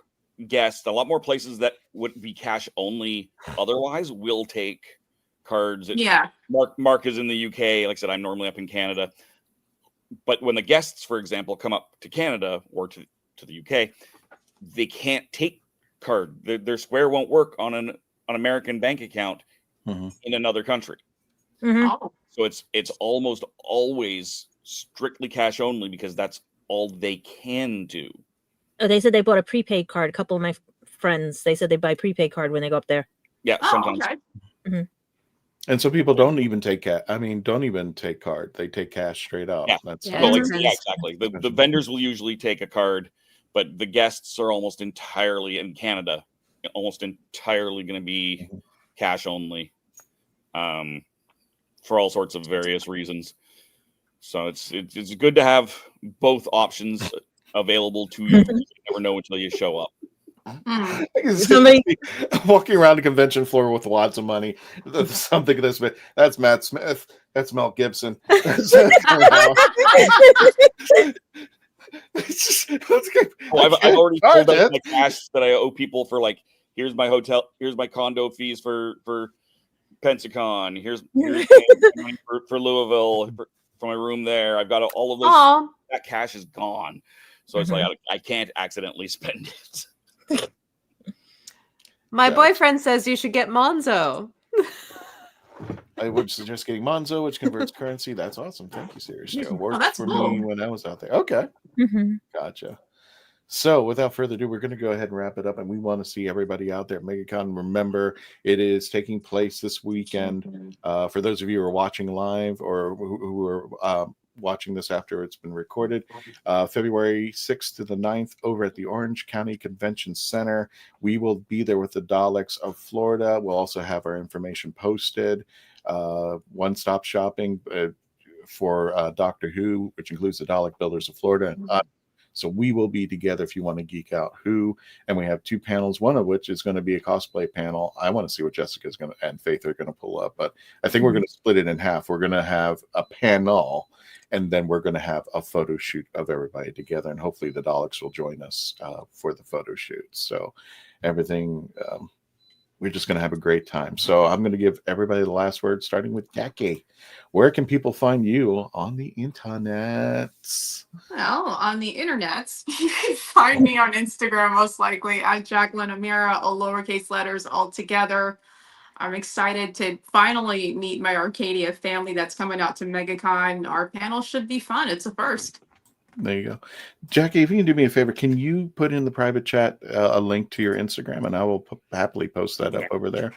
guests, a lot more places that would be cash only otherwise will take cards. Yeah. Mark is in the UK. Like I said, I'm normally up in Canada. But when the guests, for example, come up to Canada or to the UK, they can't take card. Their Square won't work on an American bank account in another country. Oh. So it's almost always strictly cash only because that's all they can do. Oh, they said they bought a prepaid card. A couple of my friends, they said they buy prepaid card when they go up there. Yeah, sometimes. Okay. And so people don't even take don't even take card. They take cash straight out. Yeah, That's exactly. The vendors will usually take a card, but the guests are almost entirely in Canada, almost entirely going to be cash only, for all sorts of various reasons. So it's good to have both options available to you. You never know until you show up. Somebody walking around the convention floor with lots of money. Something this big. That's Matt Smith. That's Mel Gibson. I've already pulled out my cash that I owe people for, like, here's my hotel, here's my condo fees for Pensacon, here's money for Louisville for my room there. I've got all of those. Aww. That cash is gone, so it's like I can't accidentally spend it. My boyfriend says you should get Monzo. I would suggest getting Monzo, which converts currency. That's awesome. Thank you, seriously. It worked for me when I was out there. Okay. Gotcha. So without further ado, we're going to go ahead and wrap it up. And we want to see everybody out there at MegaCon. Remember, it is taking place this weekend. For those of you who are watching live or who are watching this after it's been recorded, February 6th to the 9th over at the Orange County Convention Center. We will be there with the Daleks of Florida. We'll also have our information posted. One-stop shopping for Doctor Who, which includes the Dalek Builders of Florida. So we will be together if you want to geek out Who. And we have two panels, one of which is going to be a cosplay panel. I want to see what Jessica's going to and Faith are going to pull up. But I think we're going to split it in half. We're going to have a panel, and then we're going to have a photo shoot of everybody together. And hopefully the Daleks will join us for the photo shoot. So everything, we're just going to have a great time. So I'm going to give everybody the last word, starting with Jackie. Where can people find you on the internet? Well, on the internet, you can find me on Instagram, most likely, at Jacqueline Amira, all lowercase letters all together. I'm excited to finally meet my Arcadia family that's coming out to MegaCon. Our panel should be fun. It's a first. There you go. Jackie, if you can do me a favor, can you put in the private chat a link to your Instagram, and I will happily post that up over there.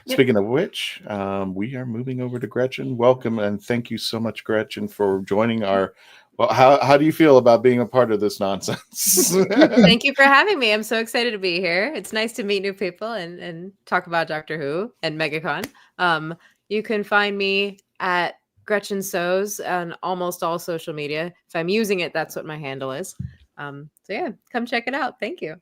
Yep. Speaking of which, we are moving over to Gretchen. Welcome, and thank you so much, Gretchen, for joining our... Well, how do you feel about being a part of this nonsense? Thank you for having me. I'm so excited to be here. It's nice to meet new people and talk about Doctor Who and MegaCon. You can find me at Gretchen Sews on almost all social media. If I'm using it, that's what my handle is. So yeah, come check it out. Thank you.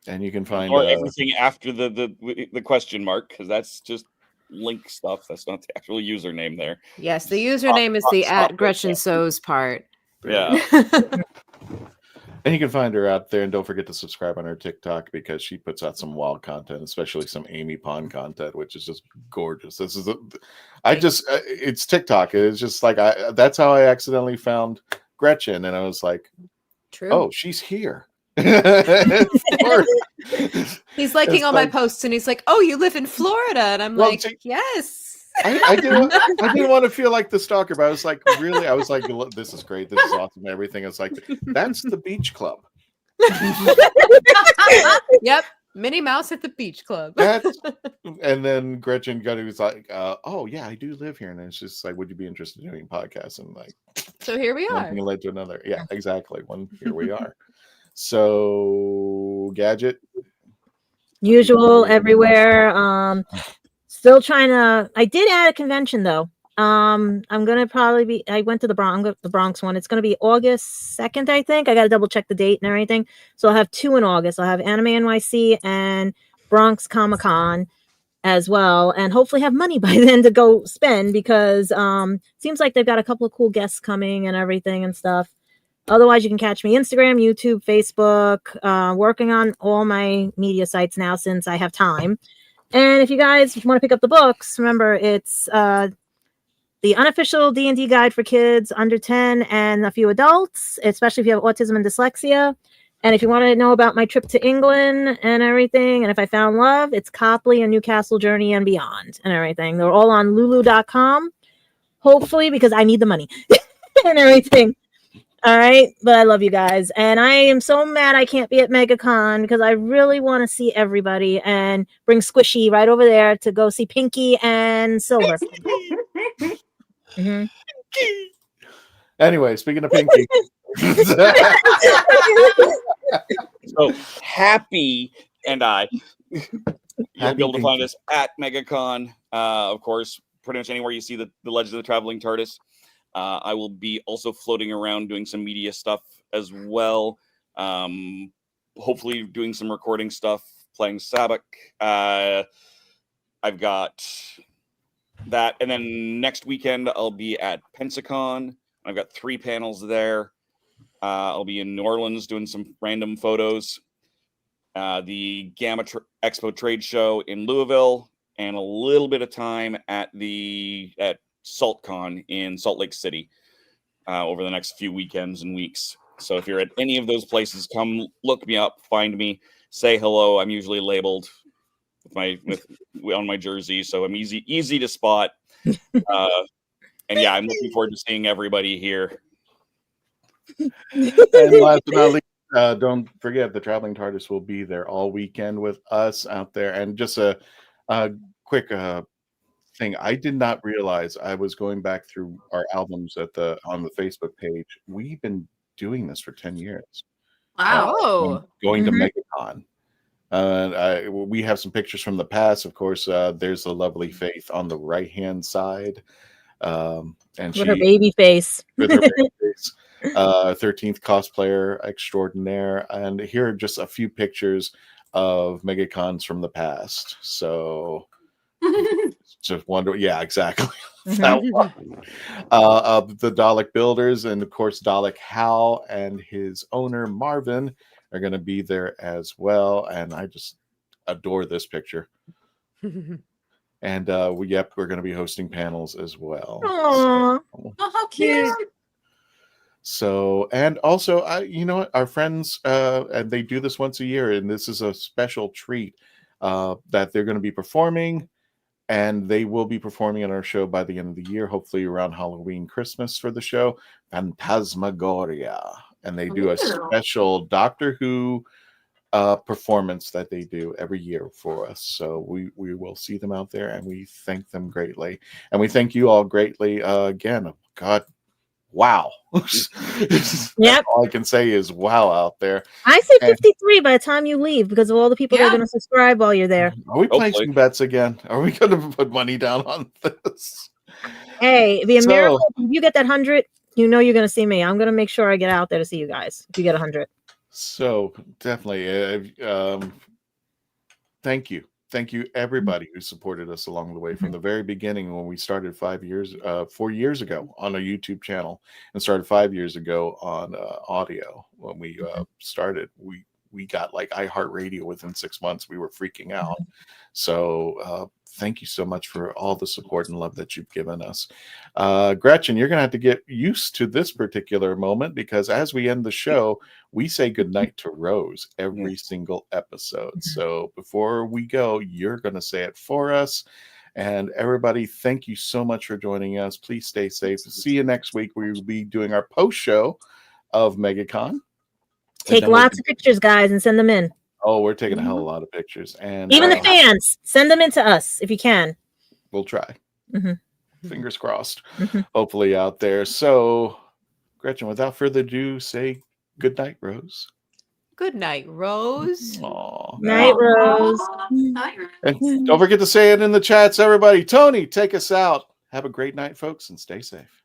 And you can find or everything after the question mark, because that's just link stuff. That's not the actual username there. Yes, the username is the at Gretchen So's part. Yeah. And you can find her out there, and don't forget to subscribe on her TikTok because she puts out some wild content, especially some Amy Pond content, which is just gorgeous. This is it's TikTok. It's just like that's how I accidentally found Gretchen, and I was like, true. Oh, she's here. He's liking all my posts, and he's like, "Oh, you live in Florida," and I'm like, "Yes." I didn't want to feel like the stalker, but I was like, really? I was like, this is great. This is awesome. Everything. It's like, that's the beach club. Yep. Minnie Mouse at the beach club. And then Gretchen was like, oh, yeah, I do live here. And it's just like, would you be interested in doing podcasts? And like, so here we are. One thing led to another. Yeah, exactly. Here we are. So, Gadget. Usual everywhere. Still trying to. I did add a convention though. I'm gonna probably be. I went to the Bronx one. It's gonna be August 2nd, I think. I got to double check the date and everything. So I'll have 2 in August. I'll have Anime NYC and Bronx Comic Con as well, and hopefully have money by then to go spend because seems like they've got a couple of cool guests coming and everything and stuff. Otherwise, you can catch me Instagram, YouTube, Facebook. Working on all my media sites now since I have time. And if you guys want to pick up the books, remember it's the unofficial D&D guide for kids under 10 and a few adults, especially if you have autism and dyslexia. And if you want to know about my trip to England and everything, and if I found love, it's Copley and Newcastle Journey and Beyond and everything. They're all on lulu.com, hopefully, because I need the money and everything. All right, but I love you guys, and I am so mad I can't be at MegaCon because I really want to see everybody and bring Squishy right over there to go see Pinky and Silver. Anyway, speaking of Pinky, so Happy and I, you'll be able to find us at MegaCon. Of course, pretty much anywhere you see the Legend of the Traveling TARDIS. I will be also floating around doing some media stuff as well. Hopefully doing some recording stuff, playing Sabak. I've got that. And then next weekend, I'll be at Pensacon. I've got 3 panels there. I'll be in New Orleans doing some random photos. The Gamma Expo trade show in Louisville, and a little bit of time at SaltCon in Salt Lake City over the next few weekends and weeks. So if you're at any of those places, come look me up, find me, say hello. I'm usually labeled on my jersey, so I'm easy to spot. And yeah, I'm looking forward to seeing everybody here. And last but not least, don't forget the Traveling TARDIS will be there all weekend with us out there. And just a quick thing, I did not realize I was going back through our albums on the Facebook page. We've been doing this for 10 years. Wow. Going to MegaCon. We have some pictures from the past. Of course, there's the lovely Faith on the right-hand side. And with her baby face. With her baby face. 13th cosplayer extraordinaire. And here are just a few pictures of MegaCons from the past. So just wonder, yeah, exactly. That one. The Dalek Builders, and of course Dalek Hal and his owner Marvin are going to be there as well, and I just adore this picture. And we're going to be hosting panels as well. Aww. Oh, how cute! So, and also, you know what, our friends, and they do this once a year, and this is a special treat that they're going to be performing. And they will be performing at our show by the end of the year, hopefully around Halloween, Christmas for the show, Phantasmagoria. And they do a special Doctor Who performance that they do every year for us. So we will see them out there, and we thank them greatly. And we thank you all greatly again. God, wow. Yep. All I can say is wow out there. I say 53 by the time you leave because of all the people that are going to subscribe while you're there. Are we placing bets again? Are we going to put money down on this? Hey, it'd be a miracle if you get that 100. You know you're going to see me. I'm going to make sure I get out there to see you guys if you get 100. So definitely, thank you. Thank you, everybody who supported us along the way from the very beginning when we started 4 years ago on a YouTube channel and started 5 years ago on audio. When we started, we got like iHeartRadio within 6 months. We were freaking out. So thank you so much for all the support and love that you've given us. Gretchen, you're going to have to get used to this particular moment because as we end the show, we say goodnight to Rose every single episode. So before we go, you're going to say it for us. And everybody, thank you so much for joining us. Please stay safe. See you next week. We will be doing our post show of MegaCon. Take lots of pictures, guys, and send them in. Oh, we're taking a hell of a lot of pictures. And even the fans, send them in to us if you can. We'll try. Fingers crossed. Hopefully out there. So, Gretchen, without further ado, say good night, Rose. Good night, Rose. Aww. Night, Rose. Night, Rose. And don't forget to say it in the chats, everybody. Tony, take us out. Have a great night, folks, and stay safe.